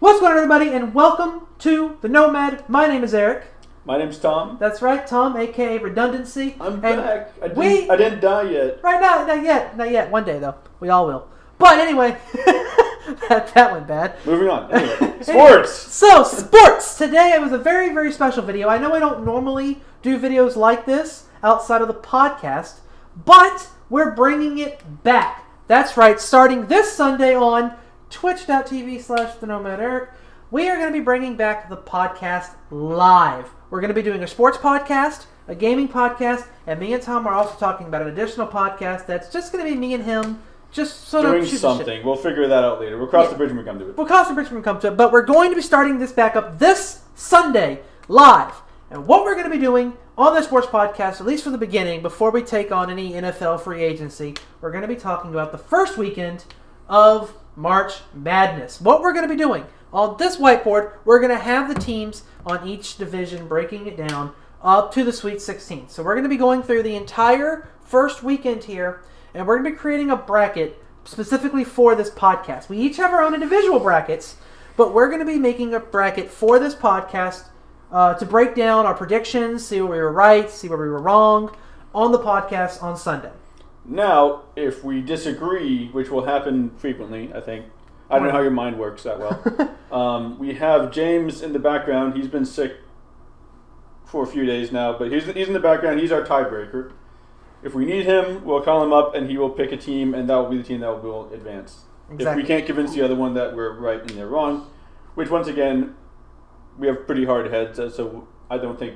What's going on, everybody, and welcome to the Nomad. My name is Eric. My name's Tom. That's right, Tom, a.k.a. Redundancy. I'm back. I didn't die yet. Right now, not yet. One day, though. We all will. But anyway, that went bad. Moving on. Anyway, sports! So, sports! Today, it was a very, very special video. I know I don't normally do videos like this outside of the podcast, but we're bringing it back. That's right, starting this Sunday on twitch.tv/TheNomadEric, we are going to be bringing back the podcast live. We're going to be doing a sports podcast, a gaming podcast, and me and Tom are also talking about an additional podcast that's just going to be me and him just sort doing of doing something. We'll figure that out later. We'll cross the bridge when we come to it. We'll cross the bridge when we come to it, but we're going to be starting this back up this Sunday live. And what we're going to be doing on the sports podcast, at least for the beginning, before we take on any NFL free agency, we're going to be talking about the first weekend of March Madness. What we're going to be doing on this whiteboard, we're going to have the teams on each division, breaking it down up to the Sweet 16. So we're going to be going through the entire first weekend here, and we're going to be creating a bracket specifically for this podcast. We each have our own individual brackets, but we're going to be making a bracket for this podcast to break down our predictions, see where we were right, see where we were wrong on the podcast on Sunday. Now, if we disagree, which will happen frequently, I think. I don't know how your mind works that well. We have James in the background. He's been sick for a few days now, but he's in the background. He's our tiebreaker. If we need him, we'll call him up, and he will pick a team, and that will be the team that will advance. Exactly. If we can't convince the other one that we're right and they're wrong, which, once again, we have pretty hard heads, so I don't think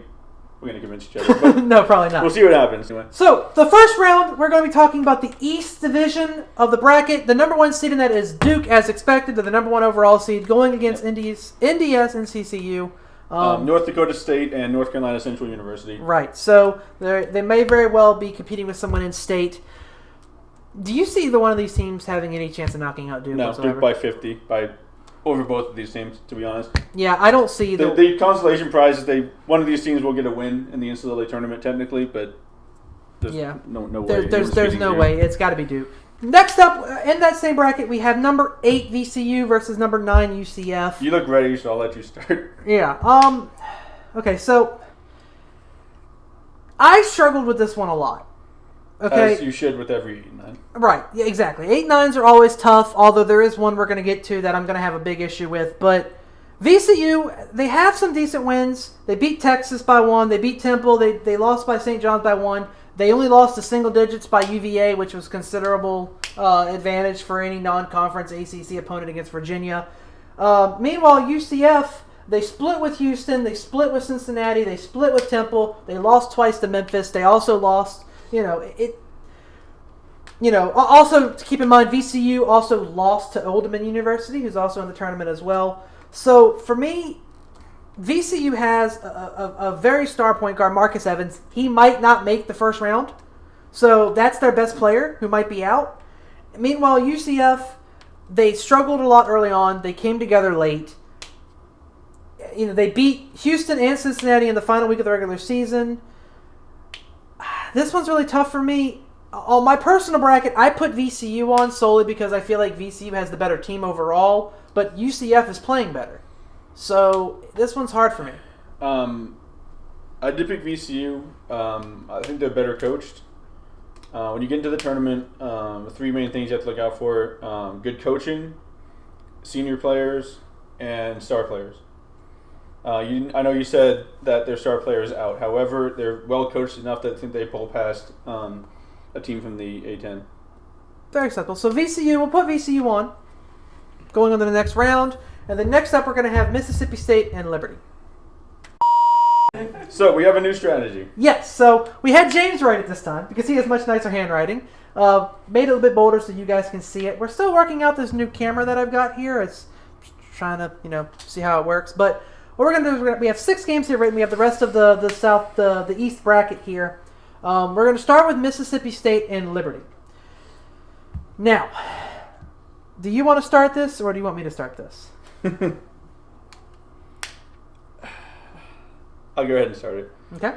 we're going to convince each other. But no, probably not. We'll see what happens. Anyway. So, the first round, we're going to be talking about the East Division of the bracket. The number one seed in that is Duke, as expected, to the number one overall seed, going against NDS, NCCU. North Dakota State and North Carolina Central University. Right. So, they may very well be competing with someone in state. Do you see either one of these teams having any chance of knocking out Duke? No, whatsoever? Duke by 50, over both of these teams, to be honest. Yeah, I don't see the consolation prize is one of these teams will get a win in the NCAA tournament technically, but there's no way. There's no way. It's got to be Duke. Next up, in that same bracket, we have number 8 VCU versus number 9 UCF. You look ready, so I'll let you start. Yeah. Okay, so I struggled with this one a lot. Okay. As you should with every 8-9. Right, yeah, exactly. 8-9s are always tough, although there is one we're going to get to that I'm going to have a big issue with. But VCU, they have some decent wins. They beat Texas by 1. They beat Temple. They lost by St. John's by 1. They only lost to single digits by UVA, which was considerable advantage for any non-conference ACC opponent against Virginia. Meanwhile, UCF, they split with Houston. They split with Cincinnati. They split with Temple. They lost twice to Memphis. They also lost... also to keep in mind, VCU also lost to Old Dominion University, who's also in the tournament as well. So for me, VCU has a very star point guard, Marcus Evans. He might not make the first round, so that's their best player who might be out. Meanwhile, UCF, they struggled a lot early on. They came together late. They beat Houston and Cincinnati in the final week of the regular season. This one's really tough for me. On my personal bracket, I put VCU on solely because I feel like VCU has the better team overall, but UCF is playing better. So this one's hard for me. I did pick VCU. I think they're better coached. When you get into the tournament, the 3 main things you have to look out for: good coaching, senior players, and star players. I know you said that their star player is out. However, they're well coached enough that I think they pull past a team from the A10. Very acceptable. So VCU, we'll put VCU on. Going on to the next round. And then next up, we're going to have Mississippi State and Liberty. So we have a new strategy. Yes. So we had James write it this time because he has much nicer handwriting. Made it a little bit bolder so you guys can see it. We're still working out this new camera that I've got here. It's trying to, see how it works. But what we're going to do is we have 6 games here written. We have the rest of the East bracket here. We're going to start with Mississippi State and Liberty. Now, do you want to start this or do you want me to start this? I'll go ahead and start it. Okay.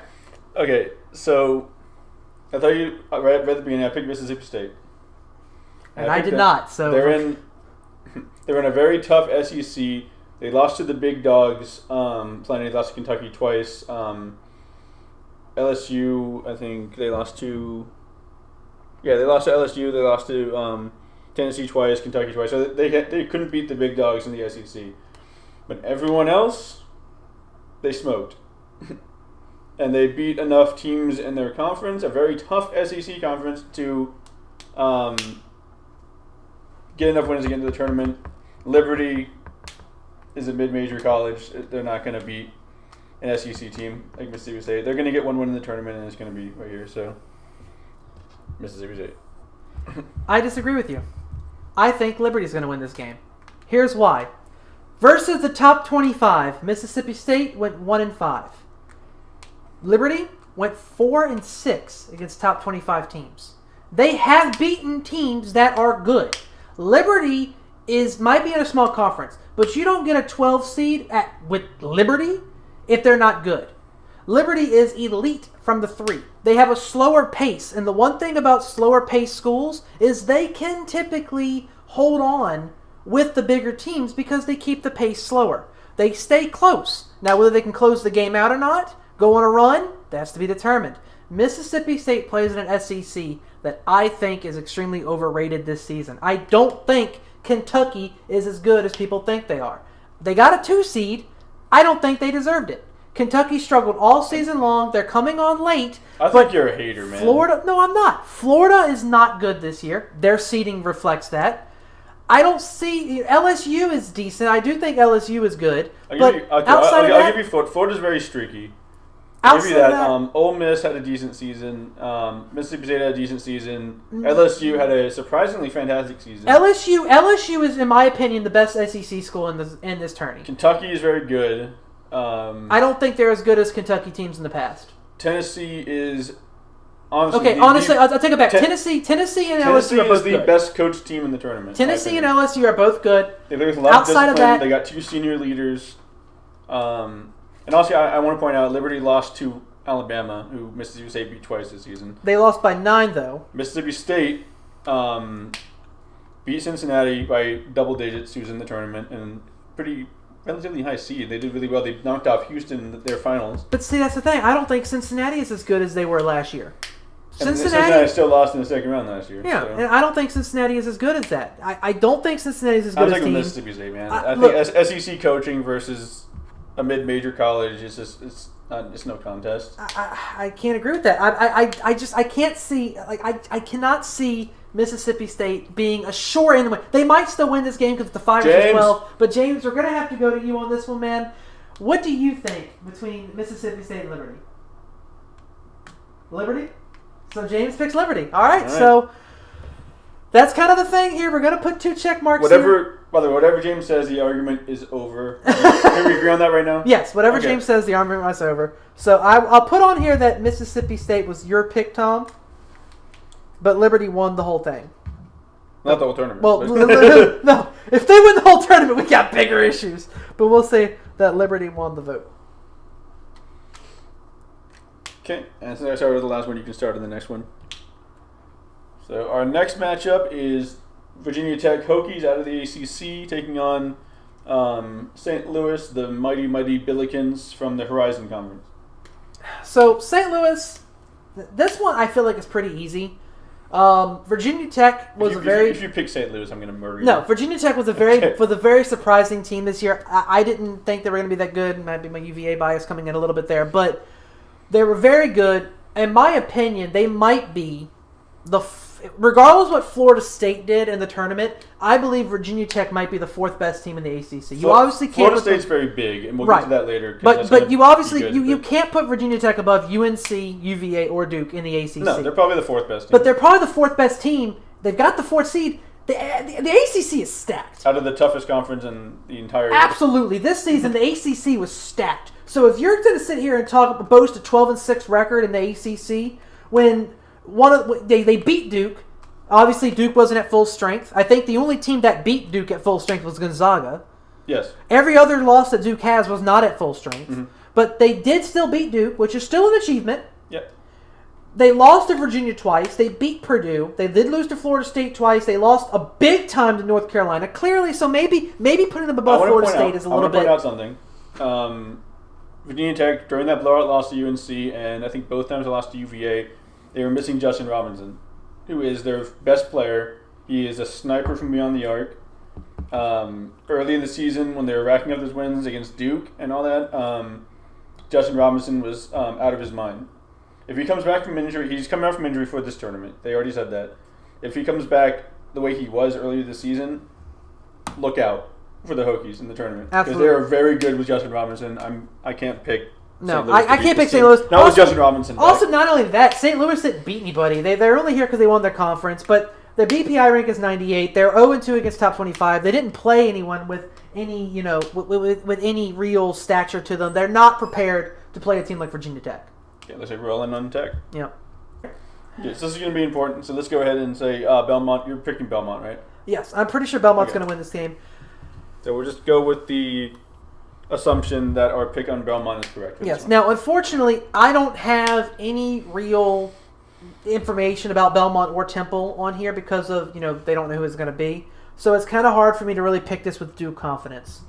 Okay, so I thought you right at the beginning I picked Mississippi State. And I did not. So they're in a very tough SEC They lost to the big dogs. Plenty. They lost to Kentucky twice. LSU, I think they lost to. Yeah, they lost to LSU. They lost to Tennessee twice, Kentucky twice. So they couldn't beat the big dogs in the SEC. But everyone else, they smoked. And they beat enough teams in their conference, a very tough SEC conference, to get enough wins to get into the tournament. Liberty is a mid-major college. They're not going to beat an SEC team like Mississippi State. They're going to get one win in the tournament, and it's going to be right here. So, Mississippi State. I disagree with you. I think Liberty's going to win this game. Here's why. Versus the top 25, Mississippi State went 1-5. Liberty went 4-6 against top 25 teams. They have beaten teams that are good. Liberty might be in a small conference, but you don't get a 12 seed with Liberty if they're not good. Liberty is elite from the 3. They have a slower pace, and the one thing about slower pace schools is they can typically hold on with the bigger teams because they keep the pace slower. They stay close. Now, whether they can close the game out or not, go on a run, that's to be determined. Mississippi State plays in an SEC that I think is extremely overrated this season. I don't think Kentucky is as good as people think they are. They got a 2 seed. I don't think they deserved it. Kentucky struggled all season long. They're coming on late. I think you're a hater, man. No, I'm not. Florida is not good this year. Their seeding reflects that. I don't see LSU is decent. I do think LSU is good. I'll give you Florida's very streaky. I'll give you that. Ole Miss had a decent season. Mississippi State had a decent season. LSU had a surprisingly fantastic season. LSU is, in my opinion, the best SEC school in this tourney. Kentucky is very good. I don't think they're as good as Kentucky teams in the past. Tennessee is honestly. Okay, I'll take it back. Tennessee and LSU are both good. Is the best coached team in the tournament. Tennessee and LSU are both good. They play with a lot of discipline. They got 2 senior leaders. And also, I want to point out, Liberty lost to Alabama, who Mississippi State beat twice this season. They lost by 9, though. Mississippi State beat Cincinnati by double digits, who's in the tournament, and relatively high seed. They did really well. They knocked off Houston in their finals. But see, that's the thing. I don't think Cincinnati is as good as they were last year. Cincinnati still lost in the second round last year. Yeah, so. And I don't think Cincinnati is as good as that. I don't think Cincinnati is as good as team. Mississippi State, man. I think SEC coaching versus a mid-major college is just it's no contest. I can't agree with that. I can't see I cannot see Mississippi State being a sure in the win. They might still win this game because it's the 5-12. But James, we're gonna have to go to you on this one, man. What do you think between Mississippi State and Liberty? Liberty? So James picks Liberty. All right. So that's kind of the thing here. We're gonna put 2 check marks. By the way, whatever James says, the argument is over. Can we agree on that right now? Yes, whatever James says, the argument is over. So I'll put on here that Mississippi State was your pick, Tom, but Liberty won the whole thing. Not the whole tournament. Well, no. If they win the whole tournament, we got bigger issues. But we'll say that Liberty won the vote. Okay, and since I started with the last one, you can start on the next one. So our next matchup is Virginia Tech Hokies out of the ACC taking on St. Louis, the mighty, mighty Billikens from the Horizon Conference. So St. Louis, this one I feel like is pretty easy. Virginia Tech was If you pick St. Louis, I'm going to murder you. No, Virginia Tech was a very surprising team this year. I didn't think they were going to be that good. Might be my UVA bias coming in a little bit there, but they were very good. In my opinion, they might be regardless of what Florida State did in the tournament, I believe Virginia Tech might be the 4th best team in the ACC. You obviously can't. Florida State's very big, and we'll get to that later. But you obviously you can't put Virginia Tech above UNC, UVA, or Duke in the ACC. No, they're probably the 4th best team. But they're probably the 4th best team. They've got the 4th seed. The ACC is stacked. Out of the toughest conference in the entire. Absolutely, this season the ACC was stacked. So if you're going to sit here and boast a 12-6 record in the ACC when they beat Duke. Obviously, Duke wasn't at full strength. I think the only team that beat Duke at full strength was Gonzaga. Yes. Every other loss that Duke has was not at full strength. Mm-hmm. But they did still beat Duke, which is still an achievement. Yep. They lost to Virginia twice. They beat Purdue. They did lose to Florida State twice. They lost a big time to North Carolina. Clearly, so maybe putting them above Florida State is a little bit. I want to point out something. Virginia Tech, during that blowout, lost to UNC, and I think both times they lost to UVA. They were missing Justin Robinson, who is their best player. He is a sniper from beyond the arc. Early in the season, when they were racking up those wins against Duke and all that, Justin Robinson was out of his mind. If he comes back from injury, he's coming out from injury for this tournament. They already said that. If he comes back the way he was earlier this season, look out for the Hokies in the tournament. Because they are very good with Justin Robinson. I can't pick. No, I can't pick St. Louis. Not with Justin Robinson. Also, not only that, St. Louis didn't beat anybody. They're only here because they won their conference, but their BPI rank is 98. They're 0-2 against top 25. They didn't play anyone with any, with any real stature to them. They're not prepared to play a team like Virginia Tech. Yeah, let's say rolling on Tech. Yeah. Okay, so this is going to be important. So let's go ahead and say Belmont. You're picking Belmont, right? Yes, I'm pretty sure Belmont's going to win this game. So we'll just go with the assumption that our pick on Belmont is correct. Yes. Now, unfortunately, I don't have any real information about Belmont or Temple on here because of, they don't know who it's going to be. So it's kind of hard for me to really pick this with due confidence.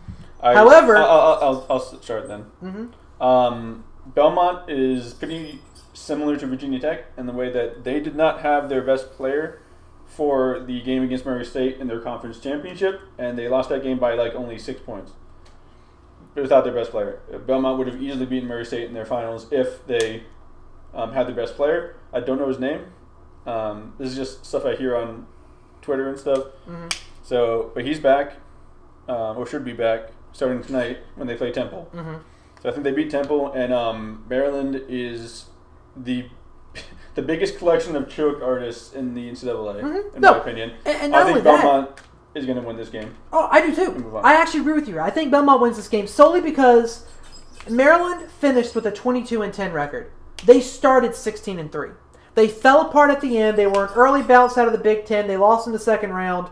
However... I'll start then. Mm-hmm. Belmont is pretty similar to Virginia Tech in the way that they did not have their best player for the game against Murray State in their conference championship, and they lost that game by only 6 points without their best player. Belmont would have easily beaten Murray State in their finals if they had their best player. I don't know his name. This is just stuff I hear on Twitter and stuff. Mm-hmm. So, but he's back, or should be back, starting tonight when they play Temple. Mm-hmm. So I think they beat Temple, and Maryland is the biggest collection of choke artists in the NCAA, in my opinion. And I think Belmont is going to win this game. Oh, I do too. I actually agree with you. I think Belmont wins this game solely because Maryland finished with a 22-10 record. They started 16-3. They fell apart at the end. They were an early bounce out of the Big Ten. They lost in the second round.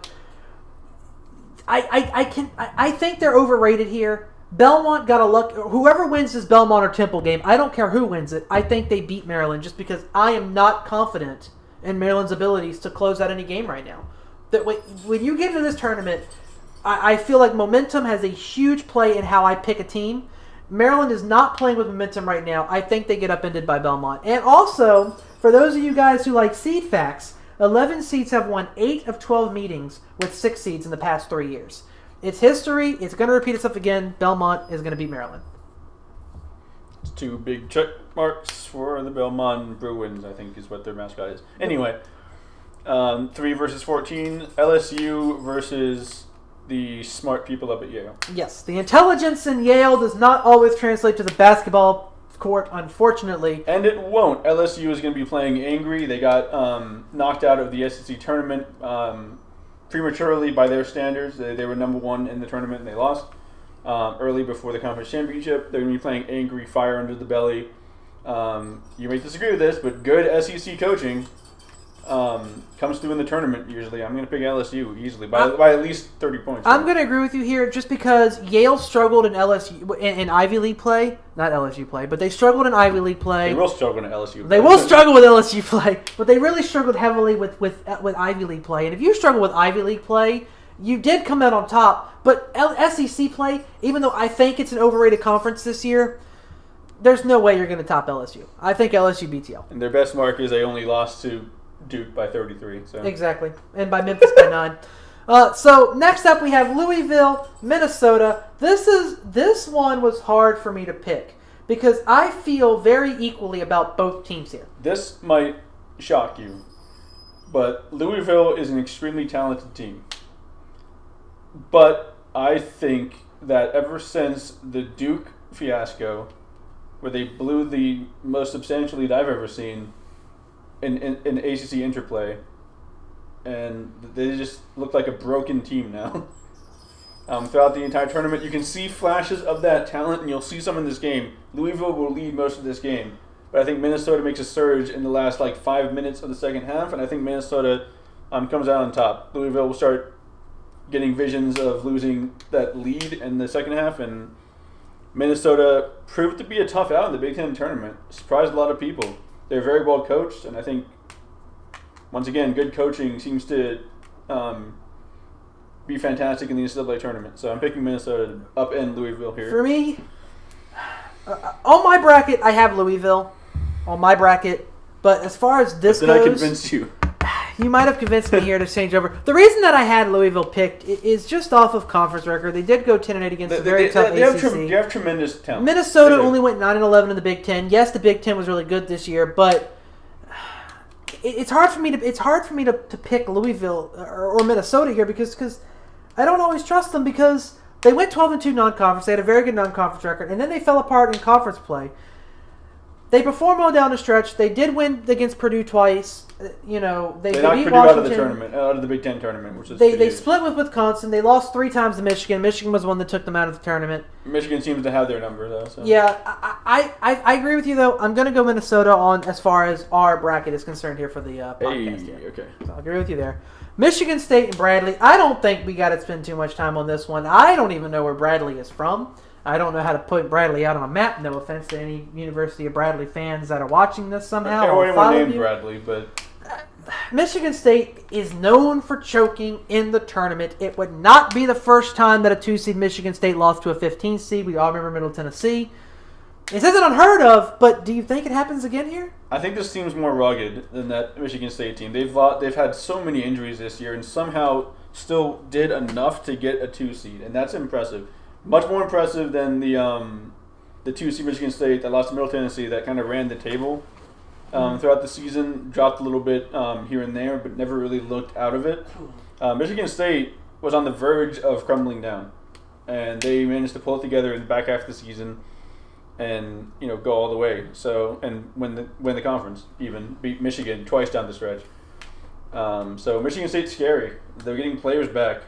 I think they're overrated here. Belmont got a luck. Whoever wins this Belmont or Temple game, I don't care who wins it. I think they beat Maryland just because I am not confident in Maryland's abilities to close out any game right now. That when you get into this tournament, I feel like momentum has a huge play in how I pick a team. Maryland is not playing with momentum right now. I think they get upended by Belmont. And also, for those of you guys who like seed facts, 11 seeds have won 8 of 12 meetings with 6 seeds in the past 3 years. It's history. It's going to repeat itself again. Belmont is going to beat Maryland. It's 2 big check marks for the Belmont Bruins, I think is what their mascot is. Anyway, 3 versus 14. LSU versus the smart people up at Yale. Yes, the intelligence in Yale does not always translate to the basketball court, unfortunately. And it won't. LSU is going to be playing angry. They got knocked out of the SEC tournament prematurely by their standards. They were number 1 in the tournament and they lost early before the conference championship. They're going to be playing angry, fire under the belly. You may disagree with this, but good SEC coaching comes through in the tournament usually. I'm going to pick LSU easily by at least 30 points. I'm going to agree with you here just because Yale struggled in LSU in Ivy League play. Not LSU play, but they struggled in Ivy League play. They will struggle in LSU play. They will struggle with LSU play, but they really struggled heavily with Ivy League play. And if you struggle with Ivy League play, you did come out on top. But SEC play, even though I think it's an overrated conference this year, there's no way you're going to top LSU. I think LSU beats Yale. And their best mark is they only lost to Duke by 33. So. Exactly. And by Memphis by 9. So next up we have Louisville, Minnesota. This one was hard for me to pick because I feel very equally about both teams here. This might shock you, but Louisville is an extremely talented team. But I think that ever since the Duke fiasco, where they blew the most substantial lead I've ever seen in ACC interplay, and they just look like a broken team now. Throughout the entire tournament, you can see flashes of that talent, and you'll see some in this game. Louisville will lead most of this game, but I think Minnesota makes a surge in the last 5 minutes of the second half, and I think Minnesota comes out on top. Louisville will start getting visions of losing that lead in the second half, and Minnesota proved to be a tough out in the Big Ten tournament. Surprised a lot of people. They're very well coached, and I think once again, good coaching seems to be fantastic in the NCAA tournament. So I'm picking Minnesota to upend Louisville here. For me, on my bracket, I have Louisville on my bracket. But as far as this goes, I convinced you. You might have convinced me here to change over. The reason that I had Louisville picked is just off of conference record. They did go 10-8 against a very tough ACC. They have tremendous talent. Minnesota only went 9-11 in the Big Ten. Yes, the Big Ten was really good this year, but it's hard for me to pick Louisville or Minnesota here because I don't always trust them because they went 12-2 non-conference. They had a very good non-conference record, and then they fell apart in conference play. They performed well down the stretch. They did win against Purdue twice. They knocked beat Purdue Washington. out of the tournament, out of the Big Ten tournament, which is they split with Wisconsin. They lost 3 times to Michigan. Michigan was the one that took them out of the tournament. Michigan seems to have their number though. So. Yeah, I agree with you though. I'm going to go Minnesota on as far as our bracket is concerned here for the podcast. Here. Okay. So I agree with you there. Michigan State and Bradley. I don't think we got to spend too much time on this one. I don't even know where Bradley is from. I don't know how to put Bradley out on a map. No offense to any University of Bradley fans that are watching this somehow. I can't remember named Bradley, but Michigan State is known for choking in the tournament. It would not be the first time that a 2-seed Michigan State lost to a 15 seed. We all remember Middle Tennessee. This isn't unheard of, but do you think it happens again here? I think this team's more rugged than that Michigan State team. They've had so many injuries this year and somehow still did enough to get a 2-seed, and that's impressive. Much more impressive than the 2-seed Michigan State that lost to Middle Tennessee that kind of ran the table throughout the season, dropped a little bit here and there, but never really looked out of it. Michigan State was on the verge of crumbling down, and they managed to pull it together in the back half of the season and go all the way. So and win the conference, even beat Michigan twice down the stretch. So Michigan State's scary. They're getting players back.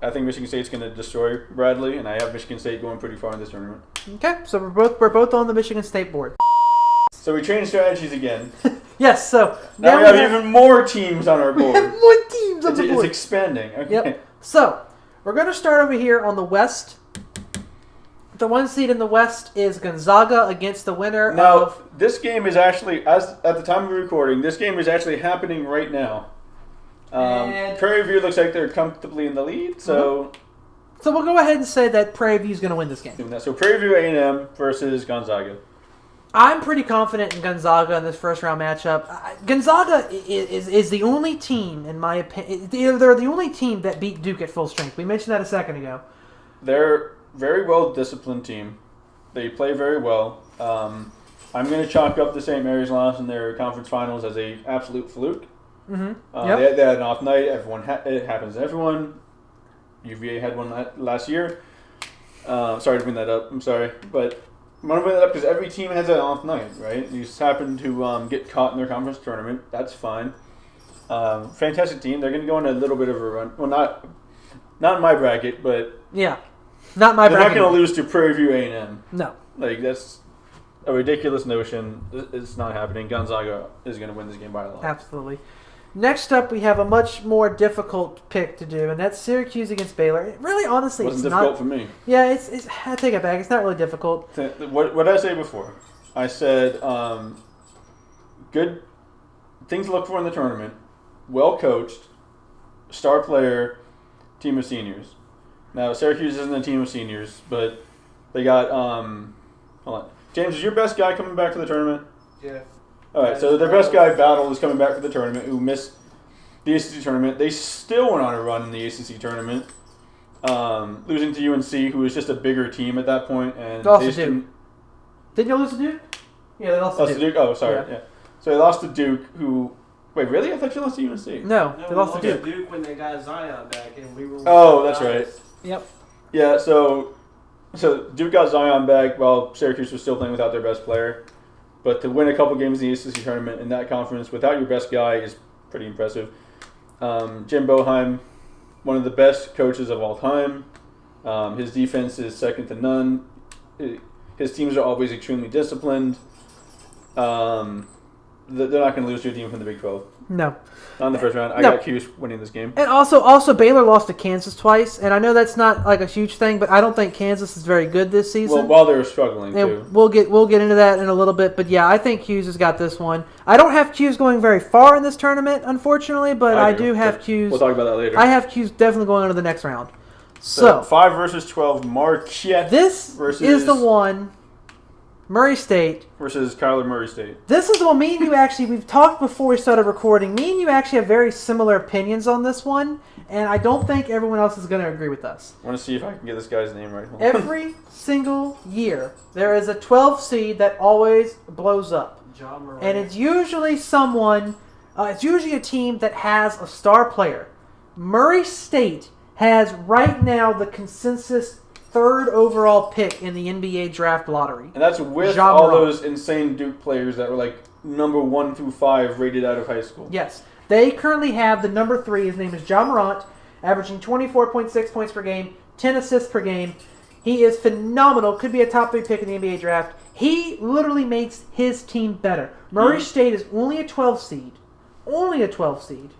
I think Michigan State's going to destroy Bradley, and I have Michigan State going pretty far in this tournament. Okay, so we're both on the Michigan State board. So we changed strategies again. Yes, so now we have even more teams on our board. We have more teams on the board. It's expanding. Okay. Yep. So we're going to start over here on the West. The 1 seed in the West is Gonzaga against the winner of... this game is actually, at the time of recording, this game is actually happening right now. Prairie View looks like they're comfortably in the lead, so... So we'll go ahead and say that Prairie View is going to win this game. So Prairie View A&M versus Gonzaga. I'm pretty confident in Gonzaga in this first round matchup. Gonzaga is the only team, in my opinion... They're the only team that beat Duke at full strength. We mentioned that a second ago. They're very well-disciplined team. They play very well. I'm going to chalk up the St. Mary's loss in their conference finals as a absolute fluke. Mm-hmm. They had an off night. It happens to everyone. UVA had one last year. Sorry to bring that up. I'm sorry. But I'm going to bring that up because every team has an off night, right? You just happen to get caught in their conference tournament. That's fine. Fantastic team. They're going to go on a little bit of a run. Well, not in my bracket, but... Yeah. Not my bracket. They're not going to lose to Prairie View A&M. No. That's a ridiculous notion. It's not happening. Gonzaga is going to win this game by a lot. Absolutely. Next up, we have a much more difficult pick to do, and that's Syracuse against Baylor. Really, honestly, it wasn't it's difficult not, for me. Yeah, I take it back. It's not really difficult. What did I say before? I said good things to look for in the tournament. Well coached, star player, team of seniors. Now, Syracuse isn't a team of seniors, but they got hold on. James, is your best guy coming back for the tournament? Yeah. All right, so their best guy, Battle, is coming back for the tournament, who missed the ACC tournament. They still went on a run in the ACC tournament, losing to UNC, who was just a bigger team at that point. And lost to Duke. Didn't you lose to Duke? Yeah, they lost to Duke. Oh, sorry. Yeah. So they lost to Duke, who... Wait, really? I thought you lost to UNC. No, they lost to Duke. Duke When they got Zion back, and we were... Oh, that's right. Yep. Yeah, so Duke got Zion back while Syracuse was still playing without their best player. But to win a couple games in the ACC tournament in that conference without your best guy is pretty impressive. Jim Boeheim, one of the best coaches of all time. His defense is second to none. His teams are always extremely disciplined. they're not going to lose to a team from the Big 12. No. Not in the first round. I No. got Cuse winning this game. And also Baylor lost to Kansas twice, and I know that's not like a huge thing, but I don't think Kansas is very good this season. Well, while they were struggling, too. And we'll get into that in a little bit, but yeah, I think Cuse has got this one. I don't have Cuse going very far in this tournament, unfortunately, but I do have Cuse. We'll talk about that later. I have Cuse definitely going on to the next round. So 5 versus 12, Marquette. This is the one. Murray State versus Kyler Murray State. This is the one. Me and you we've talked before we started recording. Me and you actually have very similar opinions on this one, and I don't think everyone else is going to agree with us. I want to see if I can get this guy's name right. Every single year, there is a 12 seed that always blows up. John Murray. And it's usually it's usually a team that has a star player. Murray State has right now the consensus 3rd overall pick in the NBA draft lottery. And that's with all those insane Duke players that were like number 1 through 5 rated out of high school. Yes. They currently have the number 3. His name is Ja Morant, averaging 24.6 points per game, 10 assists per game. He is phenomenal. Could be a top 3 pick in the NBA draft. He literally makes his team better. Murray State is only a 12 seed. Only a 12 seed.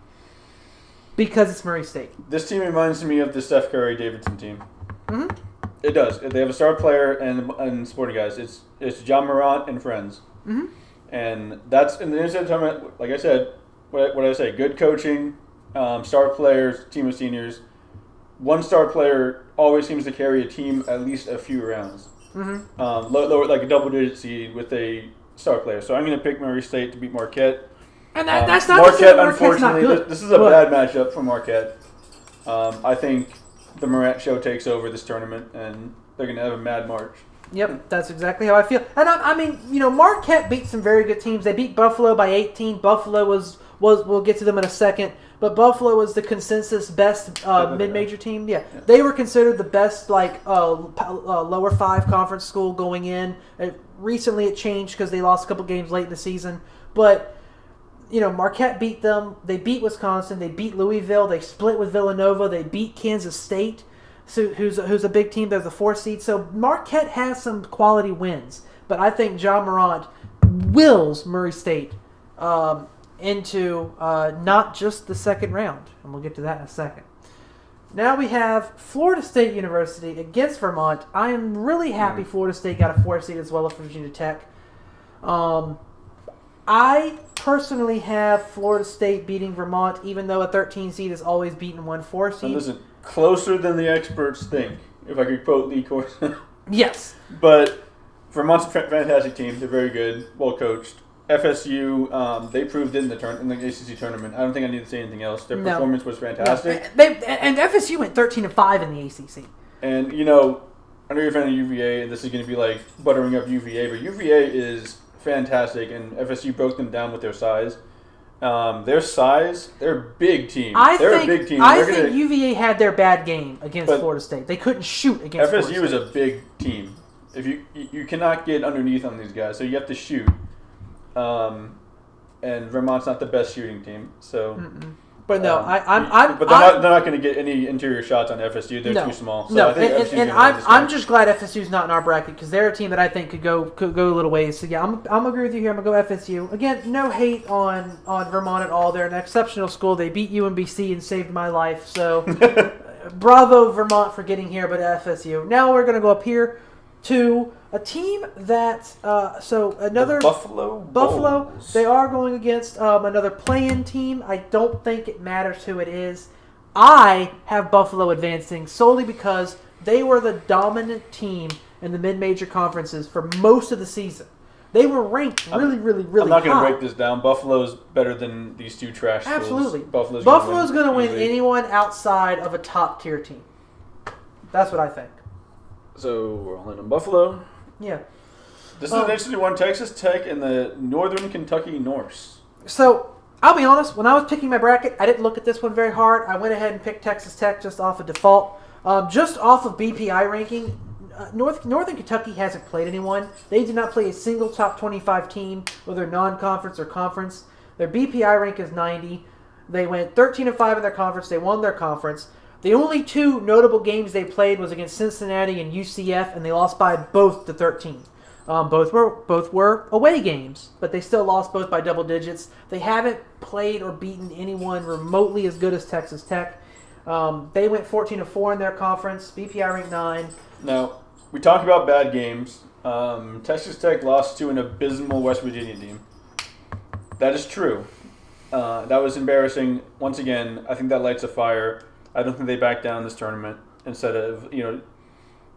Because it's Murray State. This team reminds me of the Steph Curry Davidson team. Mm-hmm. It does. They have a star player and sporting guys. It's Ja Morant and friends. Mm-hmm. And that's in the NCAA tournament. Like I said, what did I say? Good coaching, star players, team of seniors. One star player always seems to carry a team at least a few rounds. Mm-hmm. Lower, like a double-digit seed with a star player. So I'm going to pick Murray State to beat Marquette. And that's not Marquette. Marquette's Unfortunately, not good. This is a bad matchup for Marquette. I think the Morant show takes over this tournament, and they're going to have a mad march. Yep, that's exactly how I feel. And I mean, Marquette beat some very good teams. They beat Buffalo by 18. Buffalo was we'll get to them in a second, but Buffalo was the consensus best mid-major team. Yeah, they were considered the best lower 5 conference school going in. Recently, it changed because they lost a couple games late in the season, but. Marquette beat them. They beat Wisconsin. They beat Louisville. They split with Villanova. They beat Kansas State, who's a big team. They're the 4th seed. So Marquette has some quality wins. But I think Ja Morant wills Murray State into not just the second round. And we'll get to that in a second. Now we have Florida State University against Vermont. I am really happy Florida State got a 4th seed as well as Virginia Tech. I personally have Florida State beating Vermont, even though a 13 seed has always beaten 1 4 seed. And listen, closer than the experts think, if I could quote Lee Corson. Yes. But Vermont's a fantastic team. They're very good, well coached. FSU, they proved it in the ACC tournament. I don't think I need to say anything else. Their performance was fantastic. No. And FSU went 13-5 in the ACC. And, I know you're a fan of UVA, and this is going to be like buttering up UVA, but UVA is fantastic, and FSU broke them down with their size. They're a big team. They're a big team. I think UVA had their bad game against Florida State. They couldn't shoot against FSU Florida State. is a big team. If you cannot get underneath on these guys, so you have to shoot. And Vermont's not the best shooting team, so. Mm-mm. But no, But they're not going to get any interior shots on FSU. They're too small. So I think I'm just glad FSU's not in our bracket because they're a team that I think could go a little ways. So yeah, I'm agree with you here. I'm gonna go FSU again. No hate on Vermont at all. They're an exceptional school. They beat UMBC and saved my life. So bravo Vermont for getting here, but FSU. Now we're gonna go up here to a team that another Buffalo. Bulls. They are going against another play-in team. I don't think it matters who it is. I have Buffalo advancing solely because they were the dominant team in the mid-major conferences for most of the season. They were ranked really high. I'm not going to break this down. Buffalo's better than these two trash schools. Absolutely. Buffalo's going to win anyone outside of a top-tier team. That's what I think. So we're all in on Buffalo. Yeah. This is an interesting one. Texas Tech and the Northern Kentucky Norse. So, I'll be honest. When I was picking my bracket, I didn't look at this one very hard. I went ahead and picked Texas Tech just off of default. Just off of BPI ranking, Northern Kentucky hasn't played anyone. They did not play a single top 25 team, whether non-conference or conference. Their BPI rank is 90. They went 13-5 in their conference. They won their conference. The only 2 notable games they played was against Cincinnati and UCF, and they lost by both to 13. Both were away games, but they still lost both by double digits. They haven't played or beaten anyone remotely as good as Texas Tech. They went 14-4 in their conference. BPI ranked 9. Now, we talked about bad games. Texas Tech lost to an abysmal West Virginia team. That is true. That was embarrassing. Once again, I think that lights a fire. I don't think they back down this tournament. Instead of,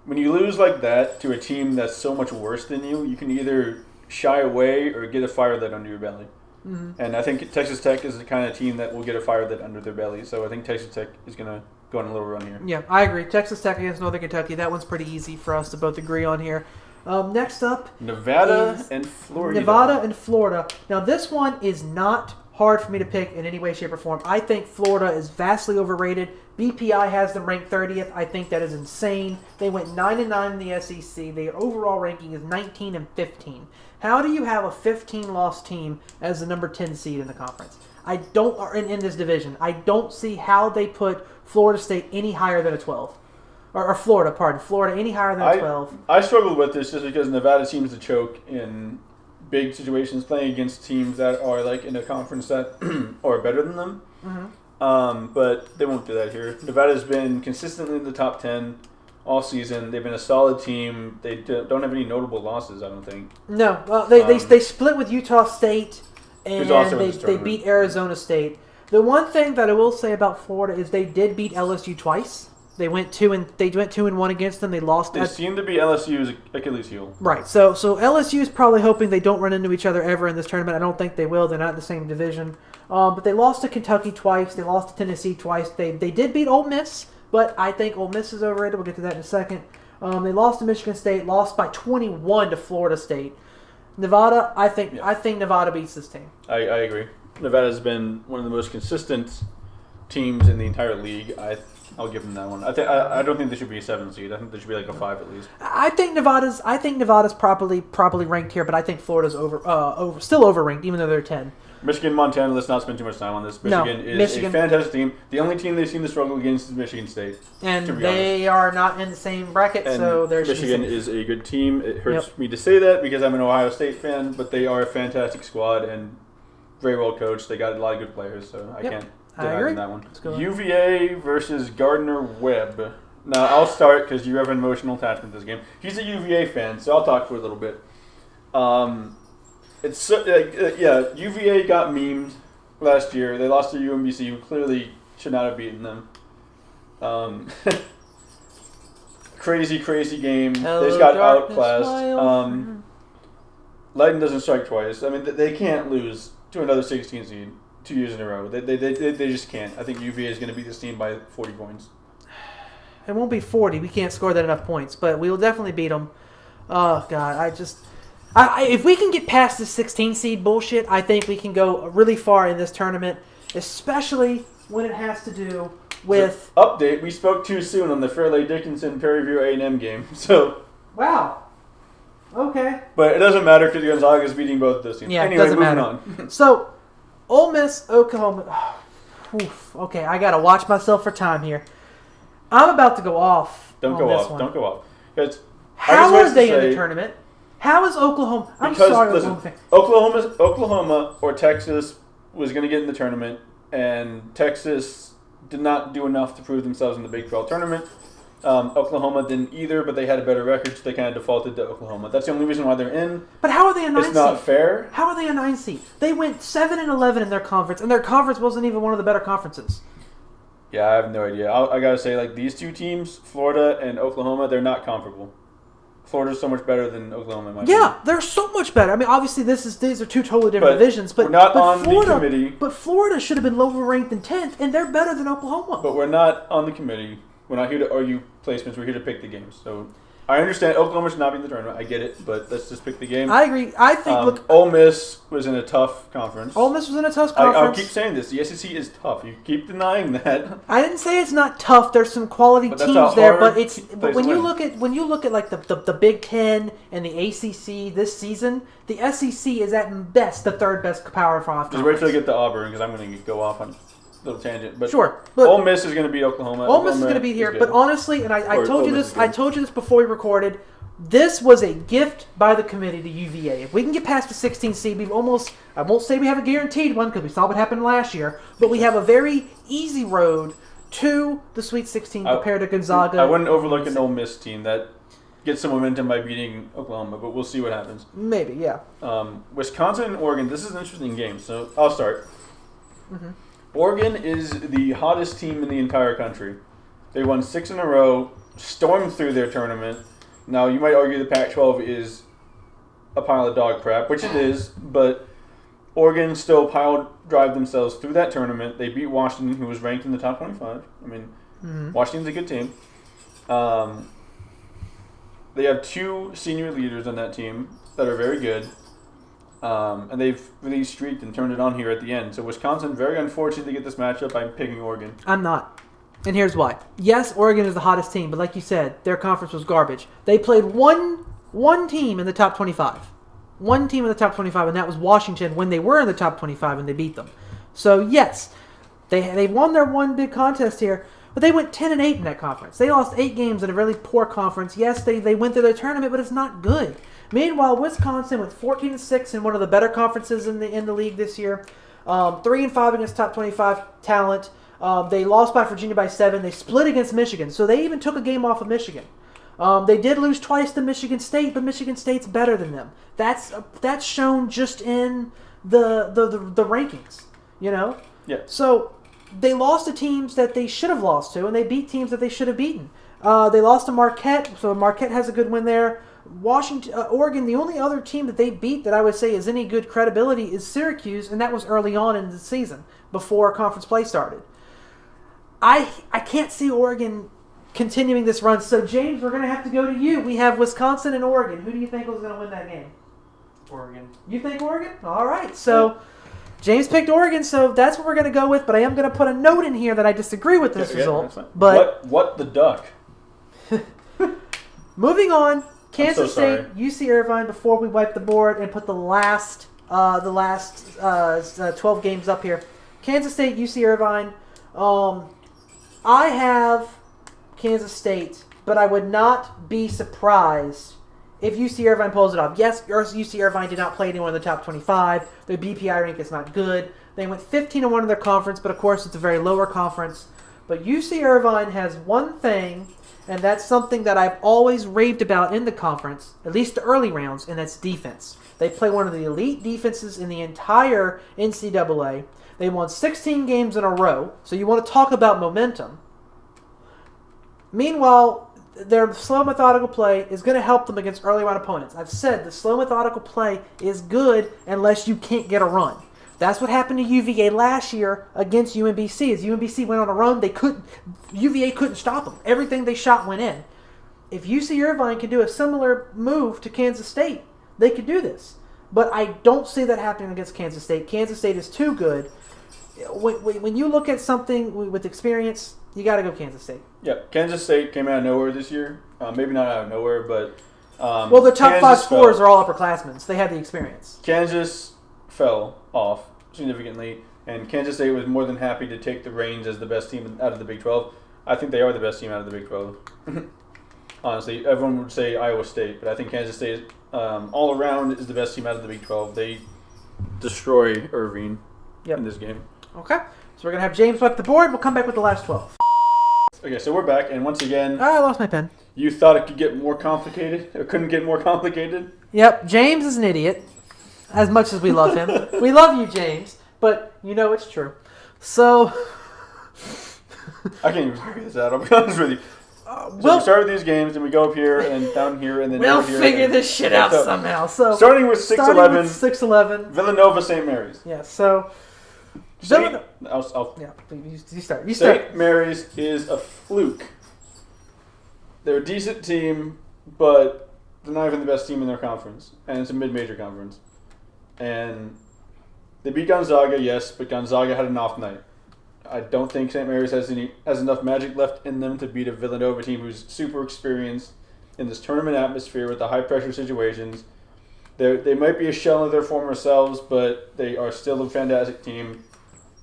when you lose like that to a team that's so much worse than you, you can either shy away or get a fire lit under your belly. Mm-hmm. And I think Texas Tech is the kind of team that will get a fire lit under their belly. So I think Texas Tech is going to go on a little run here. Yeah, I agree. Texas Tech against Northern Kentucky. That one's pretty easy for us to both agree on here. Next up, Nevada and Florida. Nevada and Florida. Now, this one is not hard for me to pick in any way, shape, or form. I think Florida is vastly overrated. BPI has them ranked 30th. I think that is insane. They went 9-9 in the SEC. Their overall ranking is 19-15. How do you have a 15-loss team as the number 10 seed in the conference? I don't in this division. I don't see how they put Florida State any higher than a 12. Or Florida any higher than a 12. I struggled with this just because Nevada seems to choke in big situations, playing against teams that are like in a conference that are better than them. Mm-hmm. But they won't do that here. Nevada's been consistently in the top 10 all season. They've been a solid team. They don't have any notable losses, I don't think. No. Well, they split with Utah State, and they beat Arizona State. The one thing that I will say about Florida is they did beat LSU twice. They went 2-1 against them. They lost. They seem to be LSU's Achilles heel. Right. So LSU is probably hoping they don't run into each other ever in this tournament. I don't think they will. They're not in the same division. But they lost to Kentucky twice. They lost to Tennessee twice. They did beat Ole Miss, but I think Ole Miss is overrated. We'll get to that in a second. They lost to Michigan State. Lost by 21 to Florida State. Nevada. I think Nevada beats this team. I agree. Nevada's been one of the most consistent teams in the entire league. I'll give them that one. I don't think they should be a 7 seed. I think they should be like a 5 at least. I think Nevada's properly ranked here, but I think Florida's still overranked, even though they're 10. Michigan, Montana. Let's not spend too much time on this. Michigan is a fantastic team. The only team they seem to struggle against is Michigan State. And they are not in the same bracket, so there's Michigan is a good team. It hurts me to say that because I'm an Ohio State fan, but they are a fantastic squad and very well coached. They got a lot of good players, so I can't. I agree. That one. UVA versus Gardner-Webb. Now, I'll start because you have an emotional attachment to this game. He's a UVA fan, so I'll talk for a little bit. UVA got memed last year. They lost to UMBC, who clearly should not have beaten them. Crazy game. They just got outclassed. Lightning doesn't strike twice. I mean, they can't lose to another 16 seed 2 years in a row. They just can't. I think UVA is going to beat this team by 40 points. It won't be 40. We can't score that enough points, but we will definitely beat them. Oh, God. If we can get past the 16 seed bullshit, I think we can go really far in this tournament, especially when it has to do with... So, update, we spoke too soon on the Fairleigh Dickinson Prairie View A&M game. So... Wow. Okay. But it doesn't matter because Gonzaga is beating both those teams. Yeah, anyway, moving on. So, Ole Miss, Oklahoma... Okay, I got to watch myself for time here. I'm about to go off. Don't go off. How are they in the tournament? How is Oklahoma? I'm sorry, listen, Oklahoma or Texas was going to get in the tournament, and Texas did not do enough to prove themselves in the Big 12 tournament. Oklahoma didn't either, but they had a better record, so they kind of defaulted to Oklahoma. That's the only reason why they're in. But how are they a 9 seed? It's not fair. How are they a 9 seed? They went 7-11 in their conference, and their conference wasn't even one of the better conferences. Yeah, I have no idea. I got to say, like, these two teams, Florida and Oklahoma, they're not comparable. Florida's so much better than Oklahoma, in my opinion. They're so much better. I mean, obviously, these are two totally different divisions. But we're not on Florida, the committee. But Florida should have been lower ranked than 10th, and they're better than Oklahoma. But we're not on the committee. We're not here to argue placements. We're here to pick the games. So I understand Oklahoma should not be in the tournament. I get it, but let's just pick the game. I agree. I think Ole Miss was in a tough conference. Ole Miss was in a tough conference. I'll keep saying this. The SEC is tough. You keep denying that. I didn't say it's not tough. There's some quality teams there, but when you look at like the Big Ten and the ACC this season, the SEC is at best the third best Power 5 conference. Just wait till I get to Auburn because I'm going to go off on little tangent, but sure. Ole Miss is going to beat Oklahoma. Ole Miss is going to beat here, but honestly, and I told you this before we recorded. This was a gift by the committee to UVA. If we can get past the 16 seed, we've almost, I won't say we have a guaranteed one because we saw what happened last year, but we have a very easy road to the Sweet 16 compared to Gonzaga. I wouldn't overlook an Ole Miss team that gets some momentum by beating Oklahoma, but we'll see what happens. Maybe, yeah. Wisconsin and Oregon, this is an interesting game, so I'll start. Mm-hmm. Oregon is the hottest team in the entire country. They won 6 in a row, stormed through their tournament. Now, you might argue the Pac-12 is a pile of dog crap, which it is, but Oregon still pile-drive themselves through that tournament. They beat Washington, who was ranked in the top 25. I mean, Washington's a good team. They have 2 senior leaders on that team that are very good. And they've really streaked and turned it on here at the end. So Wisconsin, very unfortunate to get this matchup. I'm picking Oregon. I'm not. And here's why. Yes, Oregon is the hottest team, but like you said, their conference was garbage. They played one team in the top 25. One team in the top 25, and that was Washington when they were in the top 25 and they beat them. So, yes, they won their one big contest here, but they went 10-8 in that conference. They lost 8 games in a really poor conference. Yes, they went through their tournament, but it's not good. Meanwhile, Wisconsin went 14-6 in one of the better conferences in the league this year. 3-5 against top 25 talent. They lost by Virginia by 7. They split against Michigan, so they even took a game off of Michigan. They did lose twice to Michigan State, but Michigan State's better than them. That's shown just in the rankings, you know. Yeah. So they lost to teams that they should have lost to, and they beat teams that they should have beaten. They lost to Marquette, so Marquette has a good win there. Oregon, the only other team that they beat that I would say is any good credibility is Syracuse, and that was early on in the season before conference play started. I can't see Oregon continuing this run. So, James, we're going to have to go to you. We have Wisconsin and Oregon. Who do you think was going to win that game? Oregon. You think Oregon? All right. So, James picked Oregon, so that's what we're going to go with. But I am going to put a note in here that I disagree with this result. But what the duck? Moving on, Kansas sorry. State, UC Irvine. Before we wipe the board and put the last 12 games up here, Kansas State, UC Irvine. I have Kansas State, but I would not be surprised if UC Irvine pulls it off. Yes, UC Irvine did not play anyone in the top 25. Their BPI rank is not good. They went 15-1 in their conference, but of course it's a very lower conference. But UC Irvine has one thing, and that's something that I've always raved about in the conference, at least the early rounds, and that's defense. They play one of the elite defenses in the entire NCAA. They won 16 games in a row, so you want to talk about momentum. Meanwhile, their slow, methodical play is going to help them against early round opponents. I've said the slow, methodical play is good unless you can't get a run. That's what happened to UVA last year against UMBC. As UMBC went on a run, UVA couldn't stop them. Everything they shot went in. If UC Irvine can do a similar move to Kansas State, they could do this. But I don't see that happening against Kansas State. Kansas State is too good. When you look at something with experience, you got to go Kansas State. Yeah, Kansas State came out of nowhere this year. Maybe not out of nowhere, but well, the top 5 scorers are all upperclassmen, so they had the experience. Kansas fell off significantly, and Kansas State was more than happy to take the reins as the best team out of the Big 12. I think they are the best team out of the Big 12. Honestly, everyone would say Iowa State, but I think Kansas State all around is the best team out of the Big 12. They destroy Irvine in this game. Okay, so we're going to have James wipe the board. We'll come back with the last 12. Okay, so we're back, and once again... I lost my pen. You thought it could get more complicated? It couldn't get more complicated? Yep, James is an idiot, as much as we love him. We love you, James, but you know it's true. So... I can't even figure this out, I'll be honest with you. So we start with these games, and we go up here, and down here, and then we'll down here. We'll figure this shit out somehow. So starting with 6-11. Villanova, St. Mary's. Yeah, so... Yeah, please, you start. St. Mary's is a fluke. They're a decent team, but they're not even the best team in their conference, and it's a mid-major conference. And they beat Gonzaga, yes, but Gonzaga had an off night. I don't think St. Mary's has enough magic left in them to beat a Villanova team who's super experienced in this tournament atmosphere with the high-pressure situations. They might be a shell of their former selves, but they are still a fantastic team.